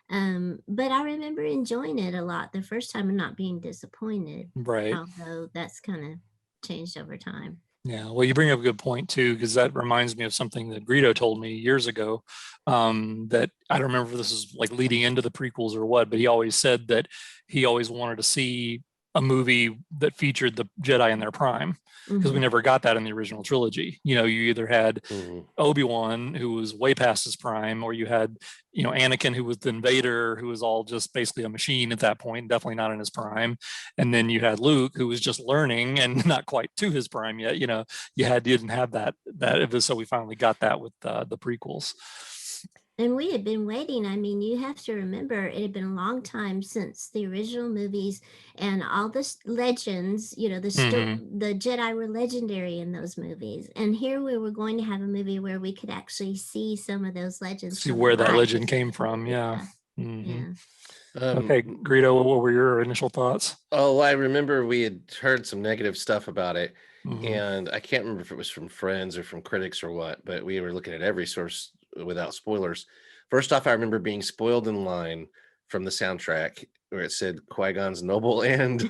But I remember enjoying it a lot the first time and not being disappointed, Right. although that's kind of changed over time. Yeah, well, you bring up a good point too, because that reminds me of something that Greedo told me years ago. That I don't remember if this is like leading into the prequels or what, but he always said that he always wanted to see a movie that featured the Jedi in their prime, because we never got that in the original trilogy. You either had Obi-Wan, who was way past his prime, or you had Anakin, who was the invader, who was all just basically a machine at that point, definitely not in his prime. And then you had Luke, who was just learning and not quite to his prime yet. You didn't have that so we finally got that with the prequels. And we had been waiting. I mean, you have to remember, it had been a long time since the original movies and all the legends, the Jedi were legendary in those movies. And here we were going to have a movie where we could actually see some of those legends. See where that legend came from. Yeah. Yeah. Okay, Greedo, what were your initial thoughts? Oh, I remember we had heard some negative stuff about it. And I can't remember if it was from friends or from critics or what, but we were looking at every source without spoilers. First off, I remember being spoiled in line from the soundtrack where it said Qui-Gon's noble end,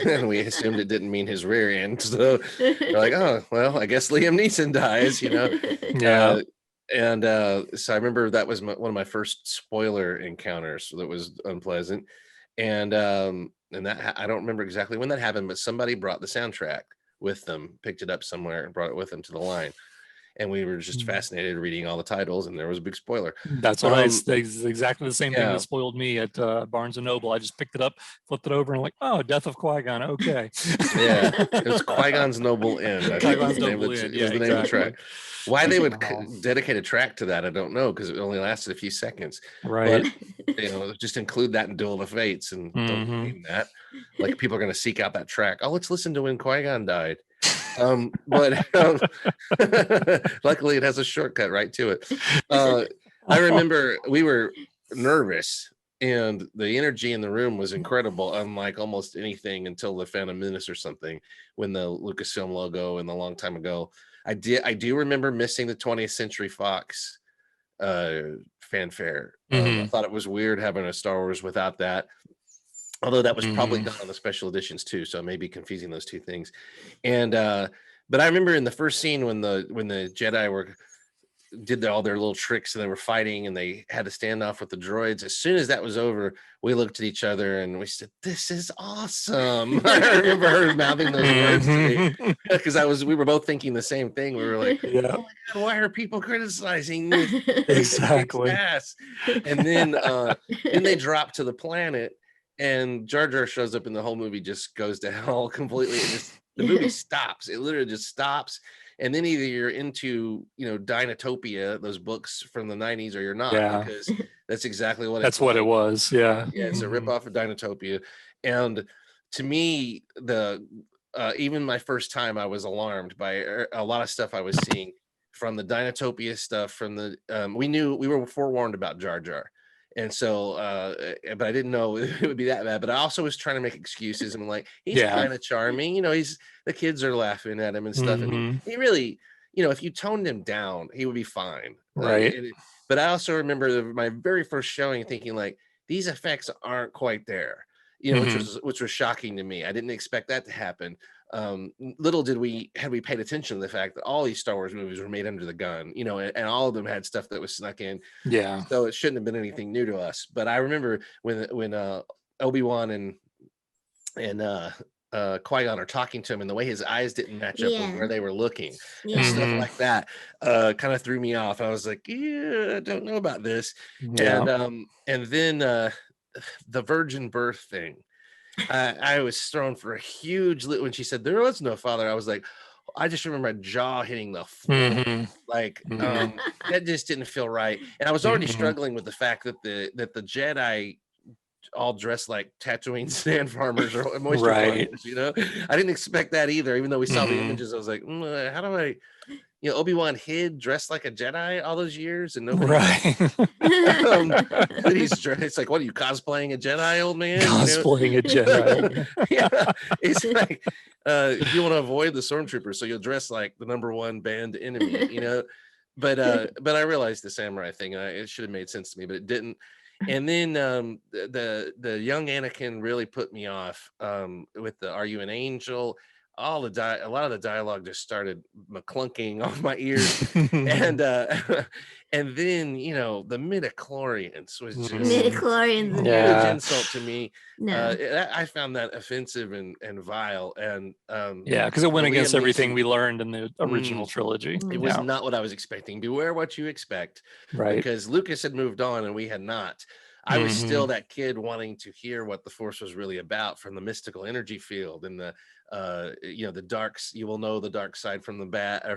and we assumed it didn't mean his rear end. So we're like, oh, well, I guess Liam Neeson dies, Yeah. So I remember that was one of my first spoiler encounters that was unpleasant. And that, I don't remember exactly when that happened, but somebody brought the soundtrack with them, picked it up somewhere and brought it with them to the line. And we were just fascinated reading all the titles, and there was a big spoiler. That's what exactly the same thing that spoiled me at Barnes and Noble. I just picked it up, flipped it over, and like, oh, Death of Qui-Gon. Okay. Yeah, it was Qui-Gon's Noble End. I think was the name of the track. Why they would dedicate a track to that, I don't know, because it only lasted a few seconds. Right. But just include that in Duel of Fates, and don't mean that. Like, people are going to seek out that track. Oh, let's listen to when Qui-Gon died. But luckily it has a shortcut right to it. I remember we were nervous, and the energy in the room was incredible, unlike almost anything until the Phantom Menace or something, when the Lucasfilm logo and the long time ago. I do remember missing the 20th Century Fox fanfare. I thought it was weird having a Star Wars without that, although that was probably done on the special editions too, so maybe confusing those two things. And but I remember in the first scene when the Jedi did all their little tricks and they were fighting and they had to stand off with the droids. As soon as that was over, we looked at each other and we said, "This is awesome." I remember her mouthing those words to me because we were both thinking the same thing. We were like, "Oh my God, why are people criticizing this?" Exactly. And then they drop to the planet and Jar Jar shows up and the whole movie just goes to hell completely. The movie stops. It literally just stops. And then either you're into, Dinotopia, those books from the 90s, or you're not, because that's exactly what that's what it was. Yeah. Yeah, it's a ripoff of Dinotopia. And to me, even my first time, I was alarmed by a lot of stuff I was seeing from the Dinotopia stuff. From the we were forewarned about Jar Jar. And so, but I didn't know it would be that bad. But I also was trying to make excuses. And I'm like, he's kind of charming. The kids are laughing at him and stuff. I mean, he really, if you toned him down, he would be fine. Right. But I also remember my very first showing thinking like, these effects aren't quite there, which was shocking to me. I didn't expect that to happen. Little had we paid attention to the fact that all these Star Wars movies were made under the gun, and all of them had stuff that was snuck in. Yeah. So it shouldn't have been anything new to us. But I remember when Obi-Wan and Qui-Gon are talking to him and the way his eyes didn't match up with where they were looking and stuff like that kind of threw me off. I was like, I don't know about this. And then the virgin birth thing. I was thrown for a huge when she said there was no father. I was like, I just remember my jaw hitting the floor. That just didn't feel right. And I was already struggling with the fact that the Jedi all dressed like Tatooine sand farmers or moisture farmers, I didn't expect that either, even though we saw the images. I was like, how do I Obi-Wan hid dressed like a Jedi all those years and nobody it's like, what are you cosplaying a Jedi, old man? Cosplaying a Jedi. It's like you want to avoid the stormtroopers, so you'll dress like the number one banned enemy, but I realized the samurai thing, it should have made sense to me, but it didn't. And then the young Anakin really put me off with the "Are you an angel?" A lot of the dialogue just started McClunking off my ears, and then the midichlorians was just midichlorians, a huge insult to me. I found that offensive and vile, and because it went against everything we learned in the original trilogy. It was not what I was expecting. Beware what you expect, right? Because Lucas had moved on and we had not. I was still that kid wanting to hear what the Force was really about from the mystical energy field and the the darks. You will know the dark side from the light. I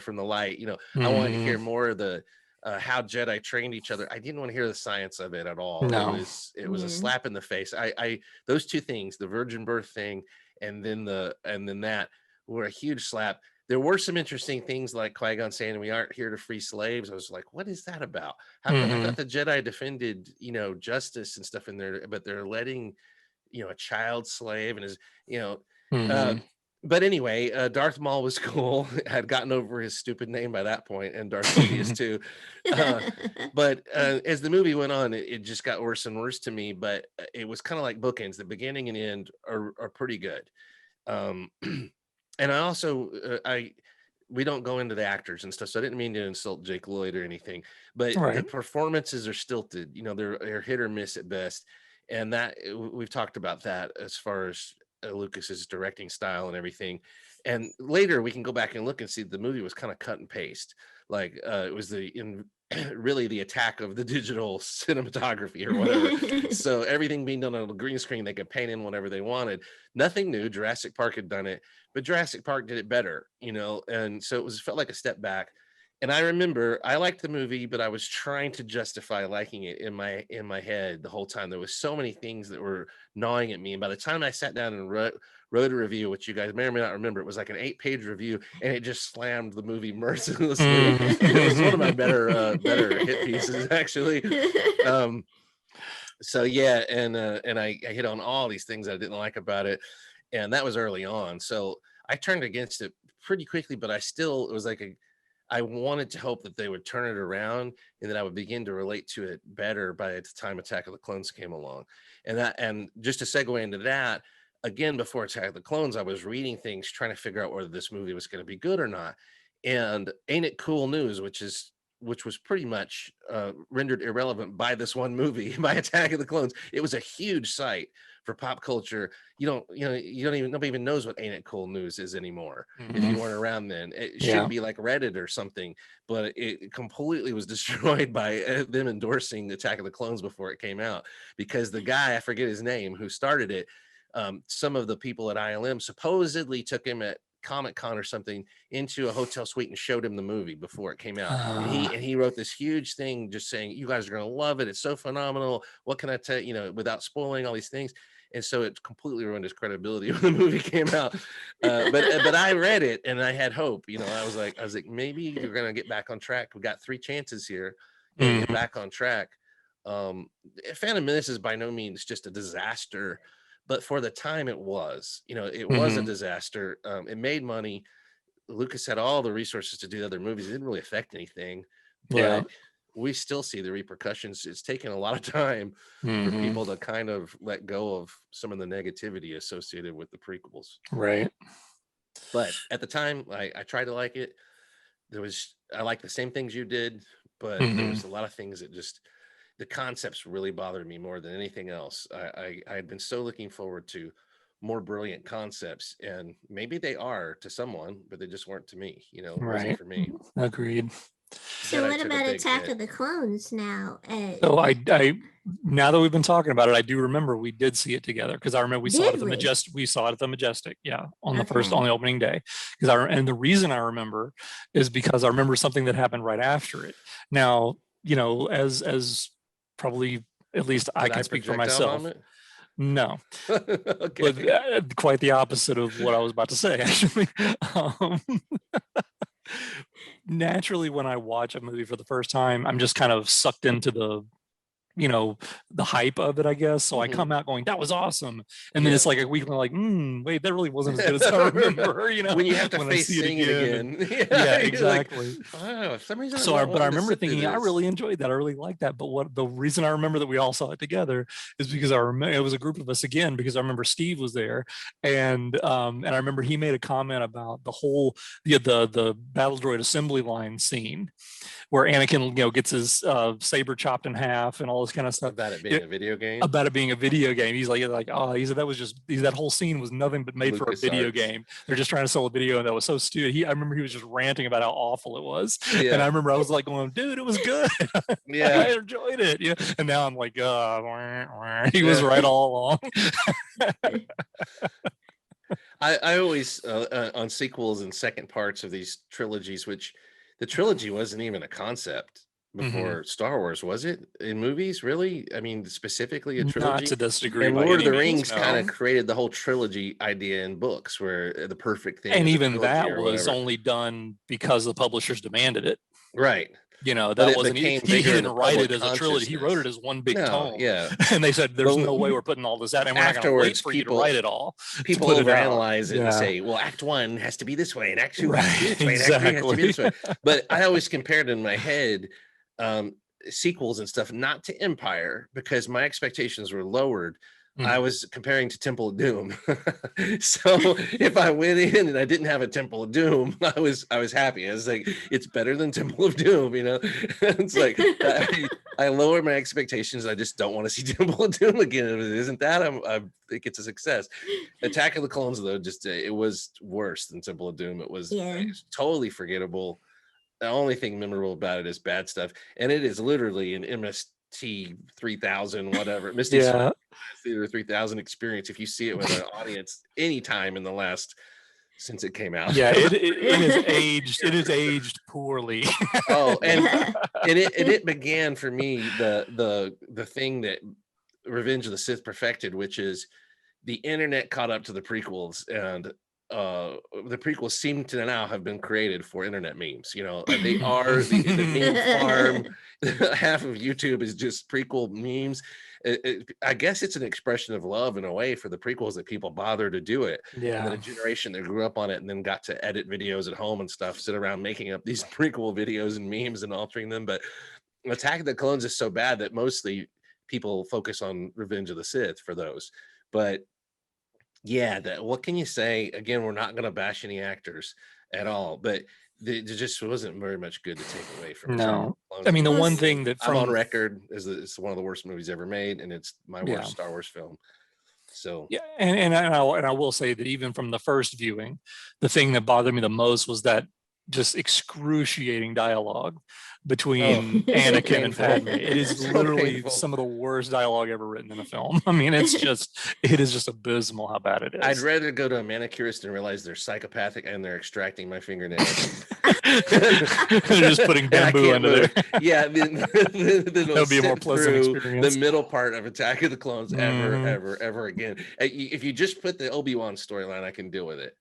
wanted to hear more of the how Jedi trained each other. I didn't want to hear the science of it at all. No. It was a slap in the face. I those two things, the virgin birth thing and then that, were a huge slap. There were some interesting things like Qui-Gon saying, "We aren't here to free slaves." I was like, what is that about? How come I thought the Jedi defended, justice and stuff in there, but they're letting, a child slave and but anyway, Darth Maul was cool. Had gotten over his stupid name by that point, and Darth Sidious too. But as the movie went on, it just got worse and worse to me. But it was kind of like bookends. The beginning and end are pretty good. And I also, we don't go into the actors and stuff, so I didn't mean to insult Jake Lloyd or anything, but the performances are stilted. They're hit or miss at best, and that we've talked about that as far as Lucas's directing style and everything. And later we can go back and look and see the movie was kind of cut and paste. Like it was really the attack of the digital cinematography or whatever. So everything being done on a green screen, they could paint in whatever they wanted. Nothing new. Jurassic Park had done it, but Jurassic Park did it better, and so it felt like a step back. And I remember I liked the movie, but I was trying to justify liking it in my head the whole time. There was so many things that were gnawing at me. And by the time I sat down and wrote a review, which you guys may or may not remember, it was like an 8-page review, and it just slammed the movie mercilessly. It was one of my better hit pieces, actually. So yeah, and I hit on all these things I didn't like about it, and that was early on. So I turned against it pretty quickly, but it was like I wanted to hope that they would turn it around and that I would begin to relate to it better by the time Attack of the Clones came along. And just to segue into that, again, before Attack of the Clones, I was reading things trying to figure out whether this movie was going to be good or not. And Ain't It Cool News, which was pretty much rendered irrelevant by this one movie, by Attack of the Clones. It was a huge site for pop culture. Nobody even knows what Ain't It Cool News is anymore. If you weren't around then, it should be like Reddit or something, but it completely was destroyed by them endorsing Attack of the Clones before it came out, because the guy, I forget his name, who started it, some of the people at ILM supposedly took him at Comic-Con or something into a hotel suite and showed him the movie before it came out. And he wrote this huge thing just saying, you guys are going to love it. It's so phenomenal. What can I tell you, without spoiling all these things. And so it completely ruined his credibility when the movie came out. But I read it and I had hope. I was like, maybe you're going to get back on track. We got 3 chances here to get back on track. Phantom Menace is by no means just a disaster, but for the time it was, it was a disaster. It made money. Lucas had all the resources to do other movies. It didn't really affect anything, but we still see the repercussions. It's taken a lot of time for people to kind of let go of some of the negativity associated with the prequels. Right. But at the time, I tried to like it. I liked the same things you did, but there was a lot of things that just, the concepts really bothered me more than anything else. I had been so looking forward to more brilliant concepts, and maybe they are to someone, but they just weren't to me. It wasn't for me. Agreed. So what about Attack of the Clones now? So I now that we've been talking about it, I do remember we did see it together, because I remember we saw it at the Majestic. We saw it at the Majestic, on the opening day. And the reason I remember is because I remember something that happened right after it. Now, as probably, at least I can speak for myself. No, okay. But quite the opposite of what I was about to say, actually. Naturally, when I watch a movie for the first time, I'm just kind of sucked into the hype of it, I guess. So I come out going, that was awesome. And then it's like a week, and I'm like, wait, that really wasn't as good as I remember, when you have to face seeing it again. Yeah, exactly. Like, oh, for some reason but I remember thinking, I really enjoyed that. I really liked that. But what the reason I remember that we all saw it together is because I remember it was a group of us again, because I remember Steve was there, and I remember he made a comment about the whole the battle droid assembly line scene where Anakin gets his saber chopped in half and all this kind of stuff. About it being a video game. About it being a video game. He's like, he said that whole scene was nothing but made for a video game. They're just trying to sell a video, and that was so stupid. I remember he was just ranting about how awful it was. And I remember I was like going, dude, it was good. I enjoyed it. And now I'm like, he was right all along. I always on sequels and second parts of these trilogies, which the trilogy wasn't even a concept before Star Wars, was it? In movies, really? I mean, specifically a trilogy? Not to this degree. And Lord of the Rings kind of created the whole trilogy idea in books, where the perfect thing. And even that was only done because the publishers demanded it. Right. That wasn't, he didn't write it as a trilogy. He wrote it as one big tome. Yeah. And they said, there's no way we're putting all this out, and we're not going to wait for you to write it all. People overanalyze it and say, well, Act 1 has to be this way, and Act 2 has to be this way, and Act 3 has to be this way. But I always compared in my head sequels and stuff, not to Empire, because my expectations were lowered. I was comparing to Temple of Doom. So if I went in and I didn't have a Temple of Doom, I was happy. I was like, it's better than Temple of Doom, It's like I lower my expectations. I just don't want to see Temple of Doom again. If it isn't that, I think it's a success. Attack of the Clones, though, just it was worse than Temple of Doom. It was totally forgettable. The only thing memorable about it is bad stuff, and it is literally an MST 3000 whatever Misty Theater 3000 experience if you see it with an audience anytime in the last since it came out. It is aged poorly. and it began for me the thing that Revenge of the Sith perfected, which is the internet caught up to the prequels, and the prequels seem to now have been created for internet memes. You know, they are the meme farm. Half of YouTube is just prequel memes. I guess it's an expression of love in a way for the prequels that people bother to do it. Yeah. And then a generation that grew up on it and then got to edit videos at home and stuff, sit around making up these prequel videos and memes and altering them. But Attack of the Clones is so bad that mostly people focus on Revenge of the Sith for those. But yeah, what can you say? Again, we're not going to bash any actors at all, but there just wasn't very much good to take away from. No, I mean, the one thing that I'm on record is that it's one of the worst movies ever made, and it's my worst Star Wars film. So yeah, and I will say that even from the first viewing, the thing that bothered me the most was that just excruciating dialogue between Anakin and Padme. It is literally some of the worst dialogue ever written in a film. I mean, it is just abysmal how bad it is. I'd rather go to a manicurist and realize they're psychopathic and they're extracting my fingernails. They're just putting bamboo under there. Yeah, that'll be a more pleasant experience. The middle part of Attack of the Clones ever again. If you just put the Obi-Wan storyline, I can deal with it.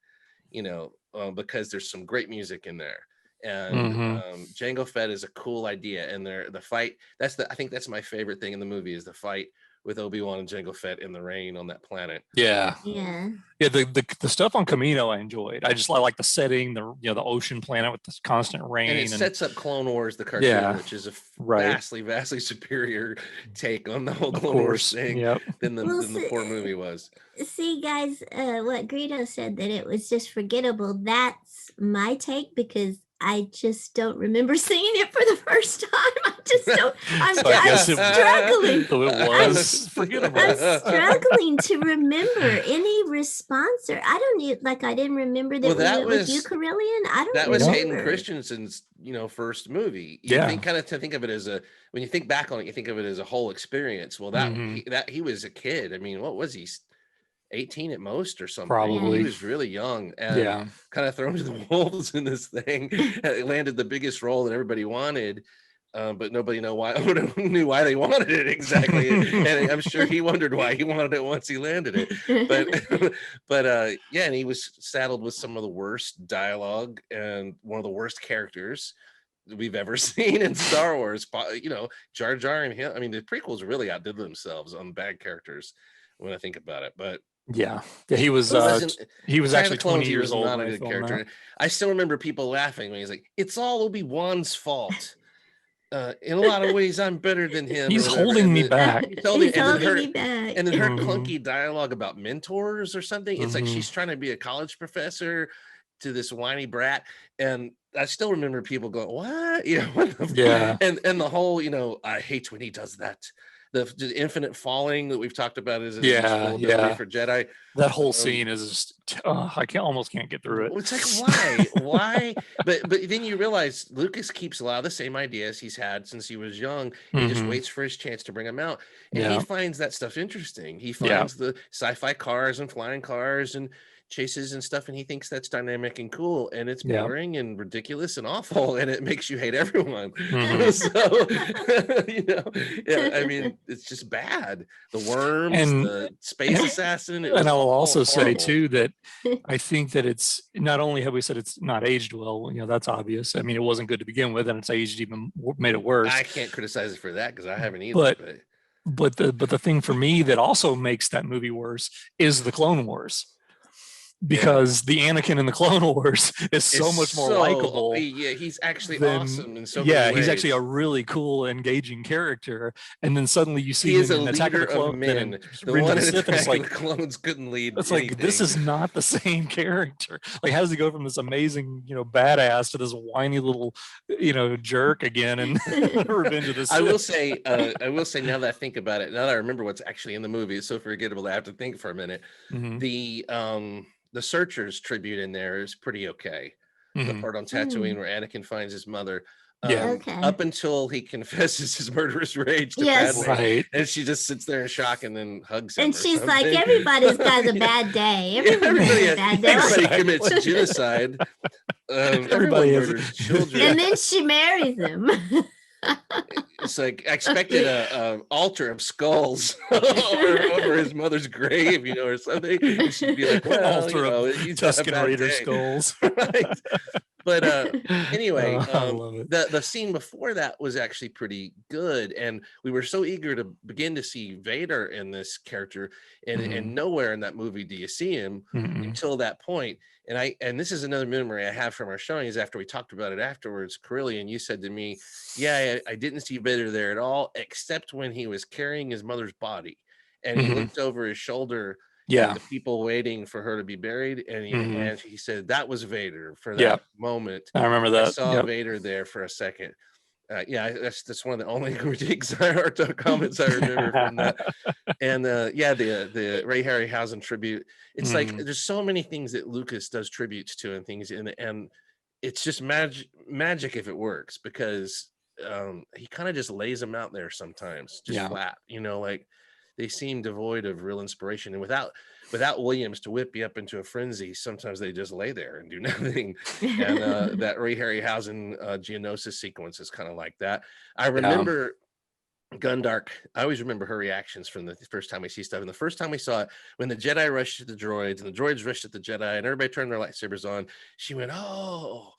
You know, because there's some great music in there, and Jango Fett is a cool idea, and the fight. I think that's my favorite thing in the movie is the fight with Obi-Wan and Jango Fett in the rain on that planet. Yeah. The stuff on Camino I enjoyed. I like the setting, the ocean planet with this constant rain, and it sets up Clone Wars, the cartoon, which is a vastly superior take on the whole Clone Wars thing than the poor movie was. See, guys, what Greedo said, that it was just forgettable. That's my take, because I just don't remember seeing it for the first time. I just don't. I'm struggling. It was forgettable. I'm struggling to remember any response, or I don't need, I didn't remember that, it was you, Carillion. I don't. That remember. was Hayden Christensen's, first movie. You think of it as when you think back on it, you think of it as a whole experience. Well, he was a kid. I mean, what was he? 18 at most or something. Probably. He was really young and kind of thrown to the wolves in this thing. It landed the biggest role that everybody wanted, but nobody knew why they wanted it exactly. And I'm sure he wondered why he wanted it once he landed it. But and he was saddled with some of the worst dialogue and one of the worst characters we've ever seen in Star Wars. Jar Jar and him. I mean, the prequels really outdid themselves on bad characters when I think about it, but he was actually 20 years old. Not a good character. I still remember people laughing when he's like, "It's all Obi-Wan's fault. In a lot of ways, I'm better than him." He's holding me back. He's holding me back. And then her clunky dialogue about mentors or something. It's like she's trying to be a college professor to this whiny brat, and I still remember people going, "What?" And the whole, I hate when he does that. The infinite falling that we've talked about is for Jedi. That whole scene is just, I almost can't get through it. It's like, why? But then you realize Lucas keeps a lot of the same ideas he's had since he was young. He just waits for his chance to bring them out, and he finds that stuff interesting. He finds the sci-fi cars and flying cars and chases and stuff, and he thinks that's dynamic and cool, and it's boring and ridiculous and awful, and it makes you hate everyone. So I mean, it's just bad. The worms and the space assassin, and I will also say too that I think that it's not only have we said it's not aged well, that's obvious. I mean, it wasn't good to begin with, and it's aged even made it worse. I can't criticize it for that because I haven't either. But the thing for me that also makes that movie worse is the Clone Wars. Because the Anakin in the Clone Wars is so much more likable. Yeah, he's actually awesome in so many ways. He's actually a really cool, engaging character. And then suddenly you see him in Attack of the Clones. The one in Attack of the Clones couldn't lead. It's like, this is not the same character. Like, how does he go from this amazing, badass to this whiny little, jerk again in Revenge of the Sith? I will say now that I think about it, now that I remember what's actually in the movie, it's so forgettable that I have to think for a minute. The Searchers tribute in there is pretty okay. The part on Tatooine where Anakin finds his mother. Up until he confesses his murderous rage to Padme, and she just sits there in shock and then hugs him. And she's like, "Everybody's got a bad day. Everybody commits genocide. Everybody murders children." And then she marries him. It's like I expected a altar of skulls over his mother's grave, or something. And she'd be like, well, altar of he's Tusken had a bad Raider day. skulls. Right. But anyway, I love it. the scene before that was actually pretty good, and we were so eager to begin to see Vader in this character, and nowhere in that movie do you see him until that point. And this is another memory I have from our showing is after we talked about it afterwards, Carillion, you said to me, yeah, I didn't see Vader there at all, except when he was carrying his mother's body and he looked over his shoulder. Yeah, the people waiting for her to be buried, and he said that was Vader for that Yeah. moment. I remember that. I saw Vader there for a second. Yeah, that's one of the only critiques or comments I remember from that. And the Ray Harryhausen tribute. It's like there's so many things that Lucas does tributes to and things, and it's just magic if it works, because he kind of just lays them out there sometimes, just flat, like they seem devoid of real inspiration, and without Williams to whip you up into a frenzy, sometimes they just lay there and do nothing. And that Ray Harryhausen Geonosis sequence is kind of like that. I remember Gundark. I always remember her reactions from the first time we see stuff. And the first time we saw it, when the Jedi rushed at the droids and the droids rushed at the Jedi and everybody turned their lightsabers on, she went, oh.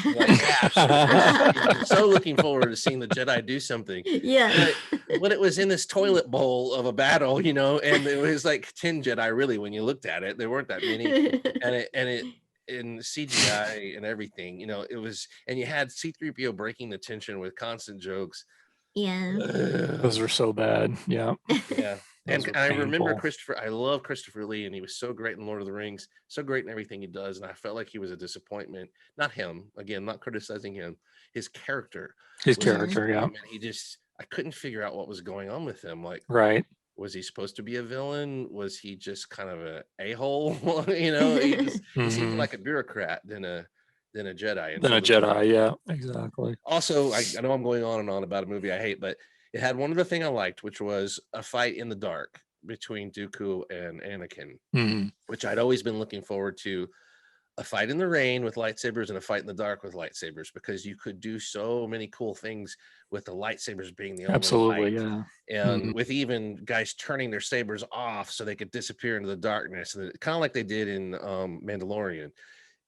Like, yeah, she was so looking forward to seeing the Jedi do something. Yeah. But when it was in this toilet bowl of a battle, and it was like 10 Jedi, really, when you looked at it, there weren't that many, and it in CGI and everything, it was, and you had C-3PO breaking the tension with constant jokes. Yeah. Those were so bad. Yeah. And I remember I love Christopher Lee, and he was so great in Lord of the Rings, so great in everything he does. And I felt like he was a disappointment. Not him, again, not criticizing him, his character. Yeah. And I couldn't figure out what was going on with him. Like, right. Was he supposed to be a villain? Was he just kind of a-hole? He seemed like a bureaucrat than a Jedi. Yeah, exactly. Also, I know I'm going on and on about a movie I hate, but it had one other thing I liked, which was a fight in the dark between Dooku and Anakin, which I'd always been looking forward to. A fight in the rain with lightsabers and a fight in the dark with lightsabers, because you could do so many cool things with the lightsabers being the only light. And with even guys turning their sabers off so they could disappear into the darkness, kind of like they did in Mandalorian.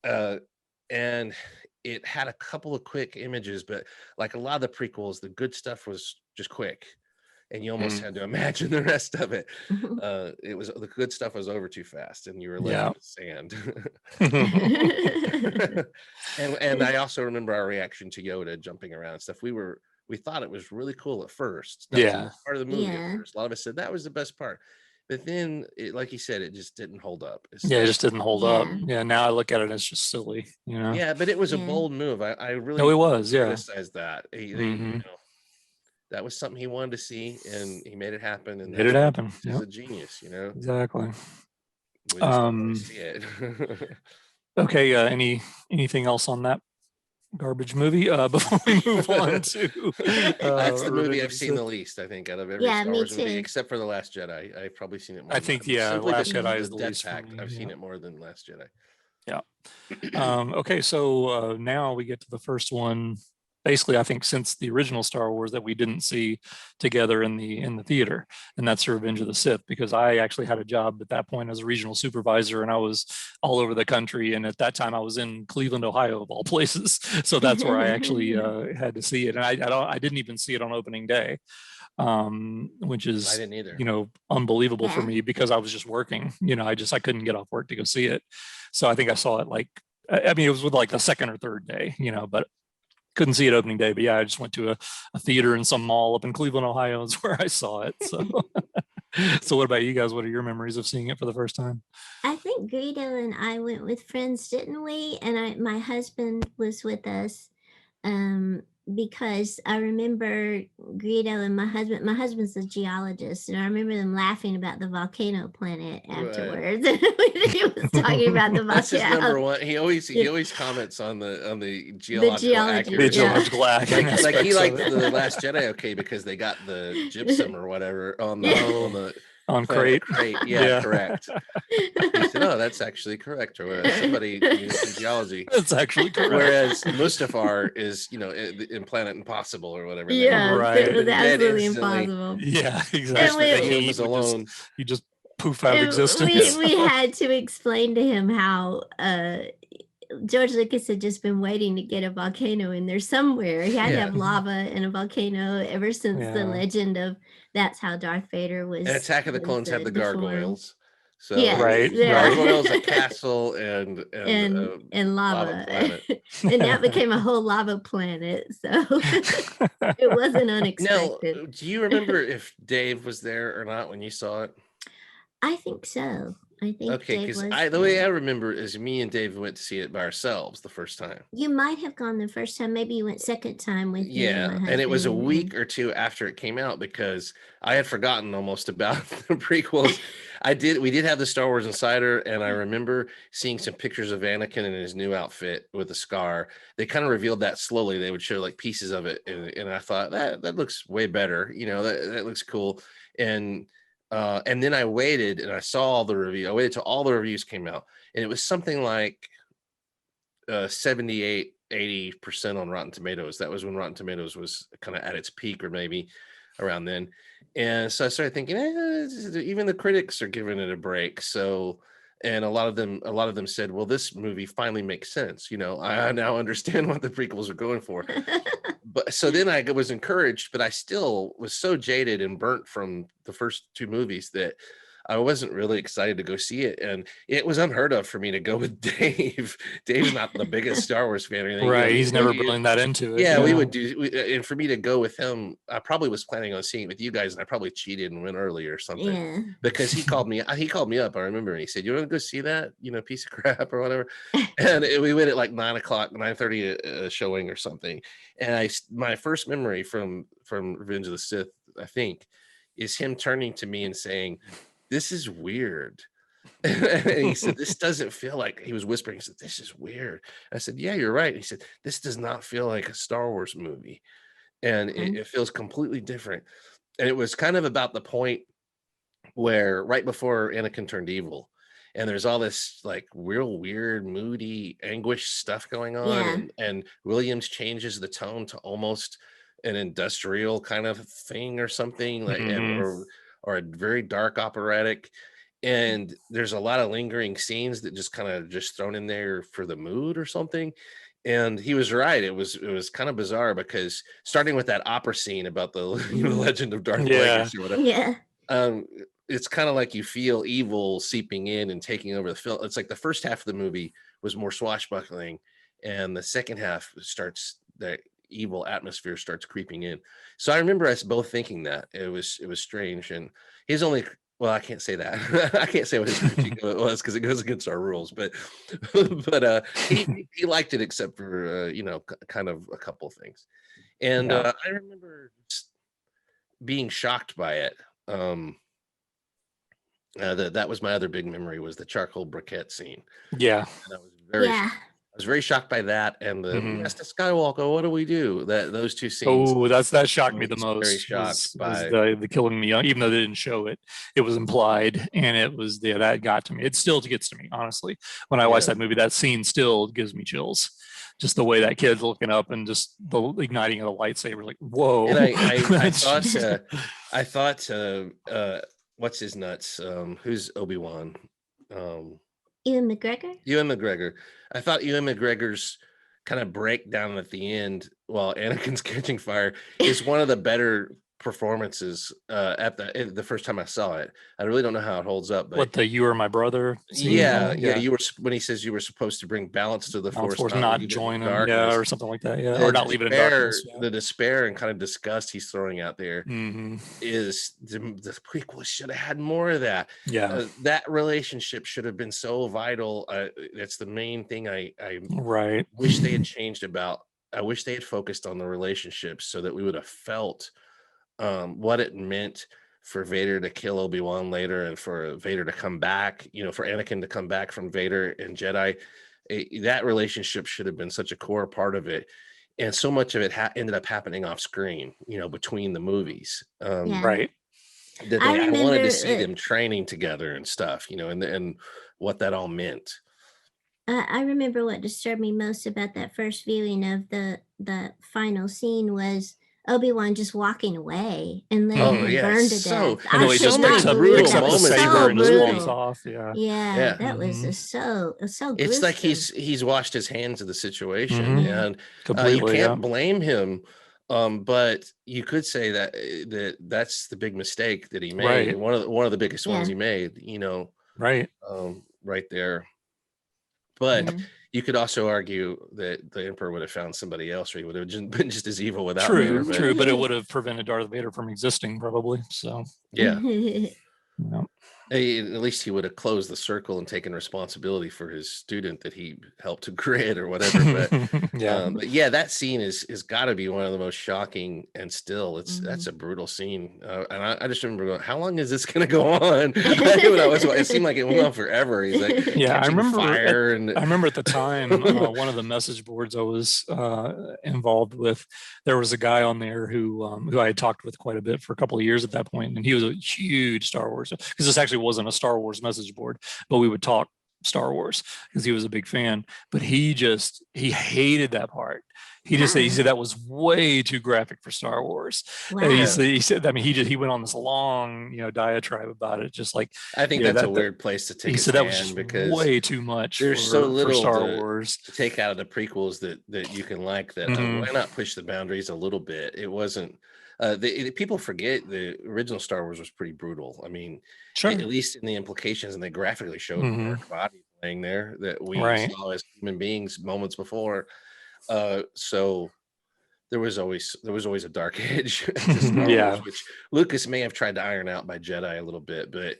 And it had a couple of quick images, but like a lot of the prequels, the good stuff was just quick, and you almost had to imagine the rest of it. It was, the good stuff was over too fast, and you were left with sand. and I also remember our reaction to Yoda jumping around and stuff. We thought it was really cool at first. That was the best part of the movie at first. A lot of us said that was the best part. But then, like you said, it just didn't hold up. It just didn't hold up. Yeah, now I look at it, it's just silly, Yeah, but it was a bold move. I really it was, criticized that. That was something he wanted to see, and he made it happen. And made it happen. He's a genius, Exactly. We just don't want to see it. Okay. Anything else on that garbage movie before we move on to that's the movie I've seen the least, I think, out of every Star Wars movie, too. except for The Last Jedi. I've probably seen it more. I think Last Jedi is the DEATH least PACT. I've seen it more than Last Jedi. Okay, so now we get to the first one, basically, I think, since the original Star Wars that we didn't see together in the theater, and that's Revenge of the Sith, because I actually had a job at that point as a regional supervisor, and I was all over the country, and at that time I was in Cleveland, Ohio, of all places. So that's where I actually had to see it, and I didn't even see it on opening day, which is, I didn't either. Unbelievable for me, because I was just working. I couldn't get off work to go see it. So I think I saw it it was with like the second or third day, but couldn't see it opening day. But I just went to a theater in some mall up in Cleveland, Ohio, is where I saw it. So so what about you guys? What are your memories of seeing it for the first time? I think Greedo and I went with friends, didn't we? And my husband was with us, because I remember Greedo and my husband's a geologist, and I remember them laughing about the volcano planet afterwards. He was talking about the volcano. That's his number one. He always comments on the geological accuracy. Like he liked The Last Jedi, because they got the gypsum or whatever on the On Planet Crate. Crate. Yeah, correct. He said, "Oh, that's actually correct," or whatever. Somebody used geology. That's actually correct. Whereas Mustafar is, in Planet Impossible or whatever. Yeah, Right. it was Dead absolutely instantly. impossible. Yeah, Especially exactly. the we- humans alone. You just poof out of And existence. we had to explain to him how George Lucas had just been waiting to get a volcano in there somewhere. He had to have lava and a volcano ever since the legend of that's how Darth Vader was. And Attack of the Clones had the deformed. gargoyles. So Yes, Right, yeah. gargoyles, a castle, and lava. planet. And that became a whole lava planet. So it wasn't Now, unexpected. do you remember if Dave was there or not when you saw it? I think so. I think Okay, Dave because was the way I there. remember is me and Dave went to see it by ourselves the first time. You might have gone the first time. Maybe you went second time with me and my husband. And it was a and week or two after it came out because I had forgotten almost about the prequels. We did have the Star Wars Insider, and I remember seeing some pictures of Anakin in his new outfit with the scar. They kind of revealed that slowly. They would show like pieces of it, and I thought that looks way better. That looks cool. And then I waited and I saw all the reviews. I waited till all the reviews came out, and it was something like 78-80% on Rotten Tomatoes. That was when Rotten Tomatoes was kind of at its peak, or maybe around then. And so I started thinking, even the critics are giving it a break. So, and a lot of them said, well, this movie finally makes sense. I now understand what the prequels are going for. But so then I was encouraged, but I still was so jaded and burnt from the first two movies that I wasn't really excited to go see it. And it was unheard of for me to go with Dave. Dave's not the biggest Star Wars fan or anything. Right. He's never been that into it. Yeah, we would and for me to go with him, I probably was planning on seeing it with you guys, and I probably cheated and went early or something. Because he called me up, I remember, and he said, "You want to go see that, piece of crap or whatever?" And we went at like 9:30 showing or something. And my first memory from Revenge of the Sith, I think, is him turning to me and saying, "This is weird." And he said, "This doesn't feel like," he was whispering, he said, "This is weird." I said, "Yeah, you're right." He said, "This does not feel like a Star Wars movie." And it feels completely different. And it was kind of about the point where right before Anakin turned evil, and there's all this like real weird, moody, anguish stuff going on. And Williams changes the tone to almost an industrial kind of thing or something, like, or a very dark operatic. And there's a lot of lingering scenes that just kind of just thrown in there for the mood or something. And he was right. It was kind of bizarre, because starting with that opera scene about the legend of Darth Plagueis or whatever, it's kind of like you feel evil seeping in and taking over the film. It's like the first half of the movie was more swashbuckling, and the second half starts, the evil atmosphere starts creeping in. So I remember us both thinking that it was strange. And his only, well, I can't say that. I can't say what his critique was because it goes against our rules. But he liked it, except for kind of a couple of things. And I remember just being shocked by it. That was my other big memory, was the charcoal briquette scene. Yeah. And I was very shocked by that, and the Master Skywalker, what do we do? Those two scenes. Oh, that shocked me the most. Very shocked by the killing me, even though they didn't show it. It was implied, and it was that got to me. It still gets to me, honestly. When I watch that movie, that scene still gives me chills. Just the way that kid's looking up and just the igniting of the lightsaber, like whoa. And I thought, what's his nuts? Who's Obi-Wan? Ewan McGregor. I thought Ewan McGregor's kind of breakdown at the end while Anakin's catching fire is one of the better performances at the first time I saw it. I really don't know how it holds up, but what, the "you are my brother" scene? Yeah, you were, when he says you were supposed to bring balance to the Force, not join him, or something like that, or not leave it in darkness. The despair and kind of disgust he's throwing out there is the prequel should have had more of that. That relationship should have been so vital. That's the main thing I wish they had changed about. I wish they had focused on the relationship so that we would have felt what it meant for Vader to kill Obi-Wan later, and for Vader to come back, for Anakin to come back from Vader and Jedi. That relationship should have been such a core part of it. And so much of it ended up happening off screen, between the movies. that I I wanted remember to see them training together and stuff, and what that all meant. I remember what disturbed me most about that first viewing of the final scene was Obi-Wan just walking away and letting Oh her yeah, burn to so death. And I the way he so just could many picks not up believe brutal picks that up the was moments saber so there and in the just walks movie. brutal. off. Yeah. Yeah, Yeah, that was Mhm. just so it's like gruesome. he's washed his hands of the situation, Mhm. Yeah. and you Completely. Yeah. can't blame him. But you could say that that's the big mistake that he made. Right. One of the biggest ones Yeah. he made. Right. Right there. But Yeah. you could also argue that the Emperor would have found somebody else, or he would have been just as evil without Vader. True. But True. But it would have prevented Darth Vader from existing, probably. So. yeah, Yeah. at least he would have closed the circle and taken responsibility for his student that he helped to create or whatever. Yeah. But yeah, that scene is got to be one of the most shocking, and still that's Mhm. a brutal scene. And I just remember going, how long is this going to go on? It seemed like it went on forever. He's like Yeah, I catching remember. fire, and I remember at the time, one of the message boards I was involved with, there was a guy on there who I had talked with quite a bit for a couple of years at that point, and he was a huge Star Wars, because this actually wasn't a Star Wars message board, but we would talk Star Wars because he was a big fan. But he hated that part. He said that was way too graphic for Star Wars. And Wow. he said, I mean, he went on this long, diatribe about it, just like, I think that's a weird place to take he a said that was stand, just because way too much there's so for little Star Wars. to take out of the prequels that you can like, that Mhm. why not push the boundaries a little bit? It wasn't people forget the original Star Wars was pretty brutal. I mean, Sure. at least in the implications, and they graphically showed Mhm. Dark bodies laying there that we Right. saw as human beings moments before. So there was always a dark edge to Star Yeah. Wars, which Lucas may have tried to iron out by Jedi a little bit, but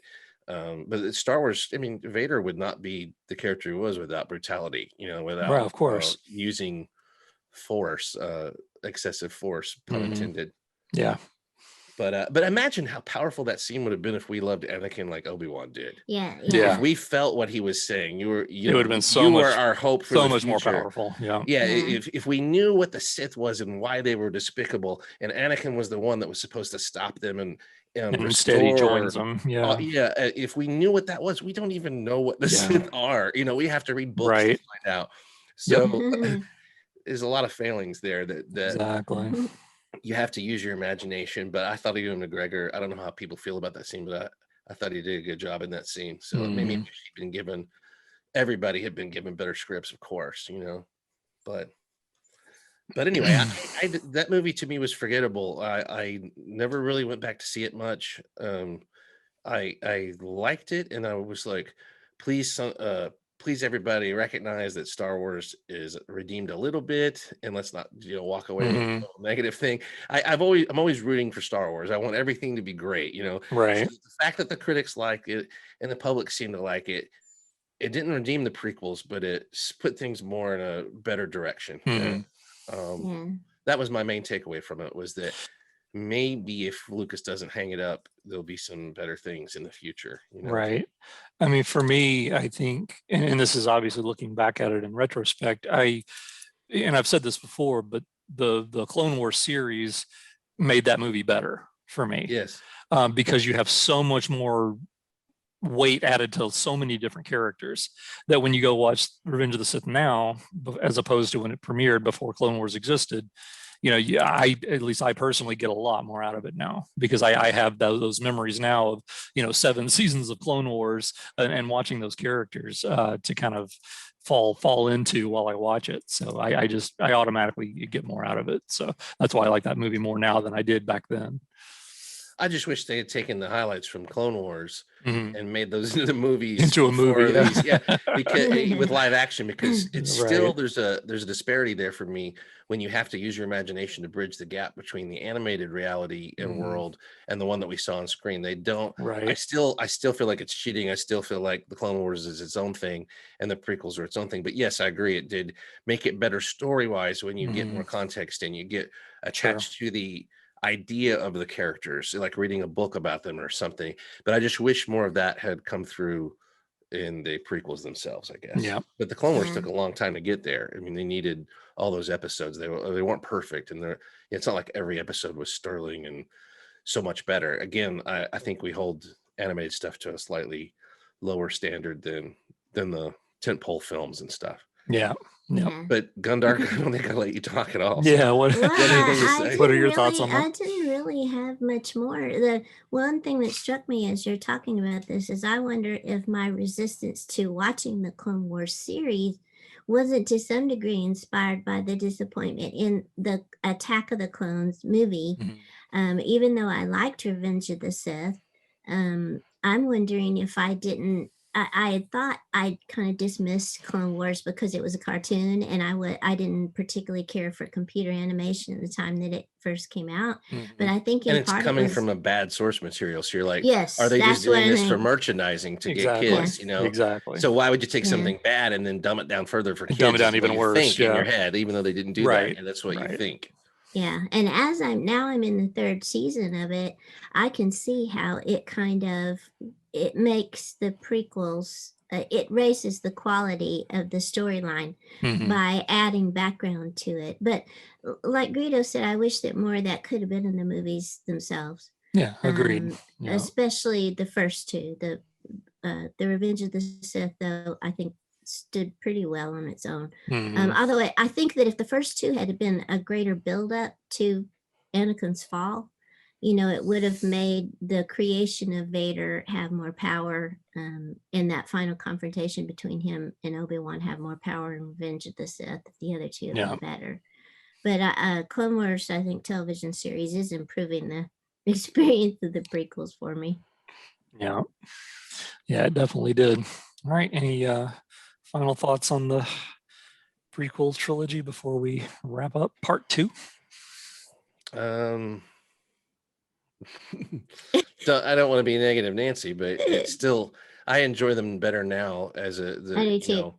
Star Wars, I mean, Vader would not be the character he was without brutality, without Right, of course. using force, excessive force, pun Mhm. intended. Yeah. But imagine how powerful that scene would have been if we loved Anakin like Obi-Wan did. Yeah. Yeah. If we felt what he was saying, It would have been so you much, were our hope for so the much more future. powerful. Yeah. Yeah, Yeah. if we knew what the Sith was and why they were despicable, and Anakin was the one that was supposed to stop them and And instead he restore. joins them. Yeah. If we knew what that was, we don't even know what the Yeah. Sith are. We have to read books Right. to find out. Yep. So there's a lot of failings there that Exactly. you have to use your imagination. But I thought Ewan McGregor, I don't know how people feel about that scene, but I thought he did a good job in that scene. So it made me Mhm. wish he'd been given, everybody had been given better scripts, of course, but anyway, that movie to me was forgettable. I never really went back to see it much. I liked it, and I was like, please, please, everybody recognize that Star Wars is redeemed a little bit, and let's not walk away with Mhm. a negative thing. I'm always rooting for Star Wars. I want everything to be great. Right. So the fact that the critics like it and the public seem to like it. It didn't redeem the prequels, but it put things more in a better direction. Mhm. Yeah. That was my main takeaway from it, was that maybe if Lucas doesn't hang it up, there'll be some better things in the future. Right. I mean, for me, I think, and this is obviously looking back at it in retrospect, and I've said this before, but the Clone Wars series made that movie better for me. Yes. Because you have so much more weight added to so many different characters that when you go watch Revenge of the Sith now, as opposed to when it premiered before Clone Wars existed, at least I personally get a lot more out of it now, because I have those memories now of 7 seasons of Clone Wars and watching those characters to kind of fall into while I watch it. So I automatically get more out of it. So that's why I like that movie more now than I did back then. I just wish they had taken the highlights from Clone Wars Mhm. and made those into movies. Into a movie, because with live action, because it's still Right. there's a disparity there for me when you have to use your imagination to bridge the gap between the animated reality and Mhm. world and the one that we saw on screen. They don't. I Right. still feel like it's cheating. I still feel like the Clone Wars is its own thing and the prequels are its own thing. But yes, I agree. It did make it better story wise when you get Mhm. more context and you get Sure. attached to the idea of the characters, like reading a book about them or something. But I just wish more of that had come through in the prequels themselves, I guess. Yeah. But the Clone Wars Yeah. took a long time to get there. I mean, they needed all those episodes. They weren't perfect, and it's not like every episode was sterling and so much better. Again, I think we hold animated stuff to a slightly lower standard than the tentpole films and stuff. Yeah. Yeah. But Gundark, I don't think I let you talk at all. Yeah. What, Well, you have anything to say? what are your thoughts on that? I didn't really have much more. The one thing that struck me as you're talking about this is I wonder if my resistance to watching the Clone Wars series wasn't to some degree inspired by the disappointment in the Attack of the Clones movie. Even though I liked Revenge of the Sith, I'm wondering if I didn't. I had thought I'd kind of dismissed Clone Wars because it was a cartoon, and I didn't particularly care for computer animation at the time that it first came out. But I think in And it's part coming it was, from a bad source material. So you're like, yes, are they just that's what doing I this for think. merchandising to Exactly. get kids? Yes. You know, Exactly. so why would you take Yeah. something bad and then dumb it down further for kids? Dumb it down is what even you worse, think in yeah. your head, even though they didn't do Right. that. And that's what you Right. think. Yeah, and as I'm in the third season of it, I can see how it kind of it makes the prequels. It raises the quality of the storyline by adding background to it. But like Greedo said, I wish that more of that could have been in the movies themselves. Yeah. Agreed. Yeah. Especially the first two. The Revenge of the Sith, though, I think stood pretty well on its own. Although I think that if the first two had been a greater build-up to Anakin's fall, it would have made the creation of Vader have more power, in that final confrontation between him and Obi-Wan have more power in Revenge of the Sith. The other two have been better. But Clone Wars, I think, television series is improving the experience of the prequels for me. Yeah. Yeah, it definitely did. All right. Any final thoughts on the prequel trilogy before we wrap up part 2? I don't want to be negative Nancy, but it's still, I enjoy them better now as I do too.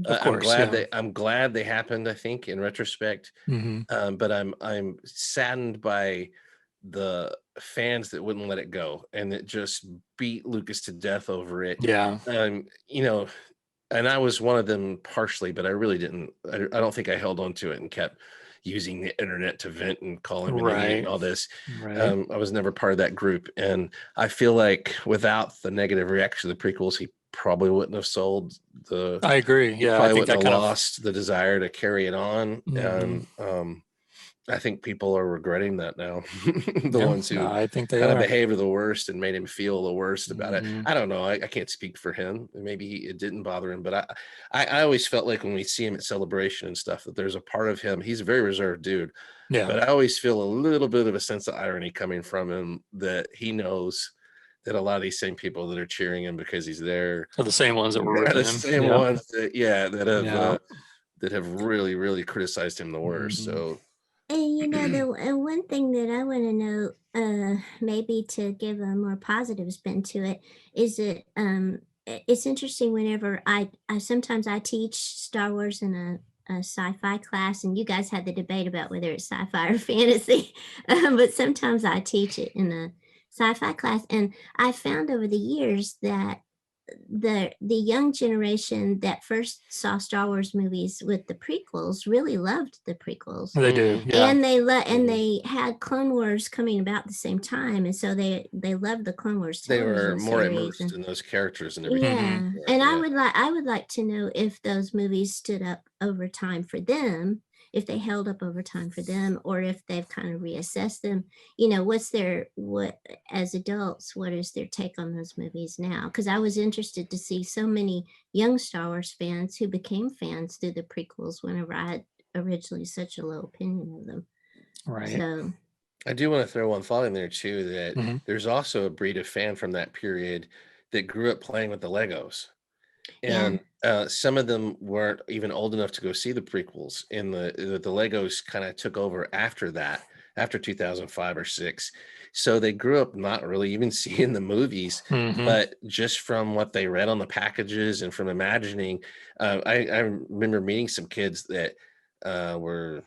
Of course, I'm glad they happened, I think, in retrospect. But I'm saddened by the fans that wouldn't let it go and that just beat Lucas to death over it. Yeah. And I was one of them partially, but I really didn't. I don't think I held on to it and kept using the internet to vent and call him an idiot and all this. Right. I was never part of that group. And I feel like without the negative reaction to the prequels, he probably wouldn't have sold the. I agree. Yeah. Probably I think wouldn't that have lost the desire to carry it on. And I think people are regretting that now. The ones who I think they kind of are. behaved the worst and made him feel the worst about it. I don't know. I can't speak for him. Maybe it didn't bother him, but I always felt like when we see him at Celebration and stuff, that there's a part of him. He's a very reserved dude. Yeah. But I always feel a little bit of a sense of irony coming from him that he knows that a lot of these same people that are cheering him because he's there are the same ones that were the ripping him. same ones that have really, really criticized him the worst. So. And the one thing that I want to know, maybe to give a more positive spin to it, is that it's interesting whenever I sometimes I teach Star Wars in a sci-fi class, and you guys had the debate about whether it's sci-fi or fantasy, but sometimes I teach it in a sci-fi class, and I found over the years that the young generation that first saw Star Wars movies with the prequels really loved the prequels. They do, yeah. And they had Clone Wars coming about the same time, and so they loved the Clone Wars television They were more series immersed in those characters and everything. Yeah, and I would like to know if those movies stood up over time for them, if they held up over time for them, or if they've kind of reassessed them. What as adults, what is their take on those movies now? Because I was interested to see so many young Star Wars fans who became fans through the prequels whenever I had originally such a low opinion of them. Right. So I do want to throw one thought in there too, that there's also a breed of fan from that period that grew up playing with the Legos. And some of them weren't even old enough to go see the prequels, and the Legos kind of took over after that, after 2005 or 6. So they grew up not really even seeing the movies, but just from what they read on the packages and from imagining. I remember meeting some kids that were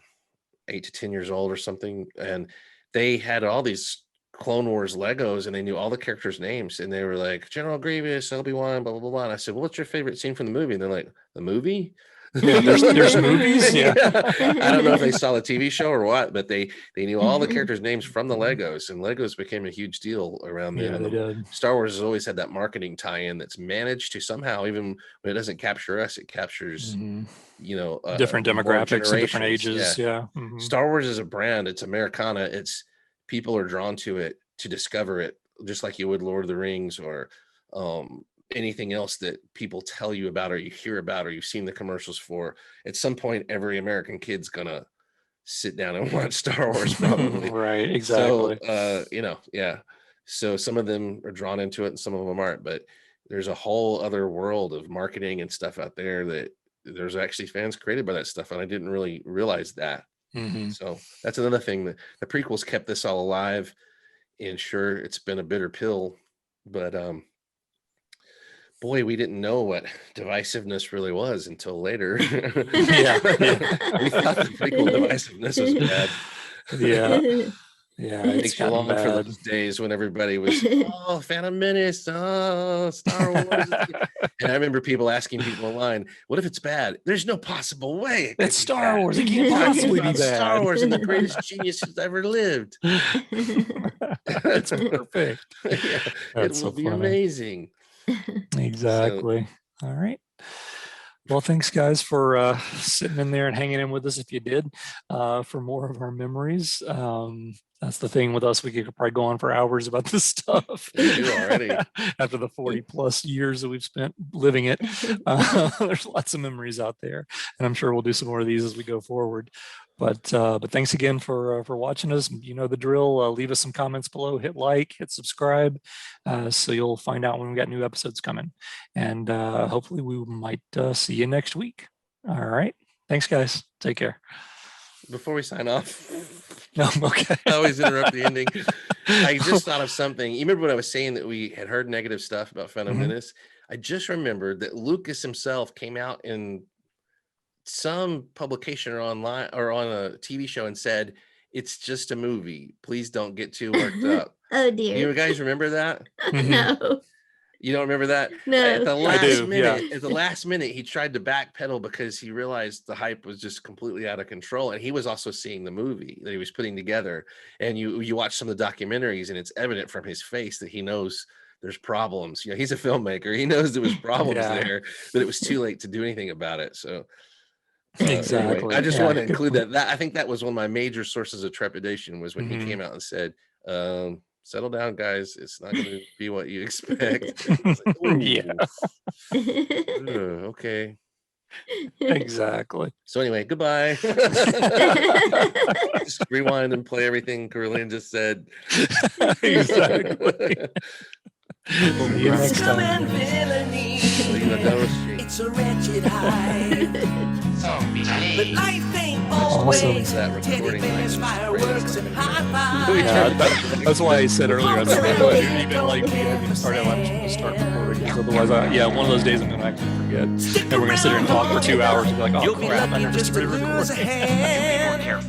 8 to 10 years old or something, and they had all these Clone Wars Legos, and they knew all the characters' names, and they were like General Grievous, Obi-Wan, blah blah blah blah. And I said, well, what's your favorite scene from the movie? And they're like, the movie? Yeah, there's movies. Yeah. I don't know if they saw the TV show or what, but they knew all the characters' names from the Legos, and Legos became a huge deal around then. Yeah, they did. Star Wars has always had that marketing tie-in that's managed to somehow, even when it doesn't capture us, it captures different more demographics and different generations. ages. Yeah. Star Wars is a brand. It's Americana. It's people are drawn to it to discover it, just like you would Lord of the Rings or anything else that people tell you about or you hear about or you've seen the commercials for. At some point, every American kid's gonna sit down and watch Star Wars, probably. Right, exactly. So so some of them are drawn into it and some of them aren't, but there's a whole other world of marketing and stuff out there that there's actually fans created by that stuff, and I didn't really realize that. So that's another thing, that the prequels kept this all alive. And sure, it's been a bitter pill, but boy, we didn't know what divisiveness really was until later. We thought the prequel divisiveness was bad. It makes you long for those days when everybody was, oh, Phantom Menace, oh, Star Wars. And I remember people asking people online, what if it's bad? There's no possible way. It's Star Wars. It can't possibly be bad. Star Wars and the greatest genius who's ever lived. It's perfect. It will be amazing. Exactly. All right. Well, thanks guys for sitting in there and hanging in with us if you did, for more of our memories. That's the thing with us. We could probably go on for hours about this stuff. We do already. After the 40 plus years that we've spent living it. There's lots of memories out there. And I'm sure we'll do some more of these as we go forward. But thanks again for watching us. You know the drill. Leave us some comments below. Hit like, hit subscribe, so you'll find out when we got new episodes coming. And hopefully we might see you next week. All right. Thanks, guys. Take care. Before we sign off, no, okay. I always interrupt the ending. I just thought of something. You remember when I was saying that we had heard negative stuff about Phantom Menace? I just remembered that Lucas himself came out in some publication or online or on a TV show and said, it's just a movie. Please don't get too worked up. Oh dear. You guys remember that? No. You don't remember that? No. At the last minute, yeah. At the last minute, he tried to backpedal because he realized the hype was just completely out of control. And he was also seeing the movie that he was putting together. And you watch some of the documentaries, and it's evident from his face that he knows there's problems. You know, he's a filmmaker. He knows there was problems there, but it was too late to do anything about it. So exactly. Anyway, I just want to include that. I think that was one of my major sources of trepidation was when he came out and said, settle down, guys. It's not going to be what you expect. Okay. Exactly. So anyway, goodbye. Just rewind and play everything Carillion just said. Exactly. We'll see you next time. It's a wretched hide. But life ain't always teddy bears, fireworks, and high fives. Yeah, that's why I said earlier, I thought even like we hadn't started, I'm just gonna start recording. Otherwise, one of those days I'm gonna actually forget, and we're gonna sit here and talk for 2 hours and be like, oh crap, I never started recording.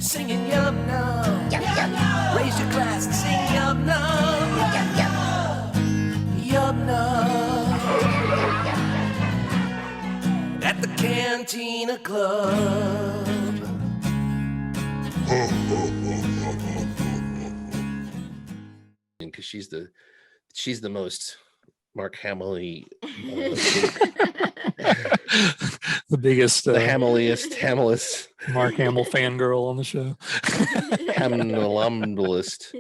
Singing yum num, raise your glass and sing yum num, yum num. At the Cantina Club. Because she's the most Mark Hamill-y, the biggest, the Hamillest, Mark Hamill fangirl on the show. Hamillist.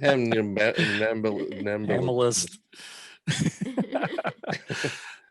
Hamillist.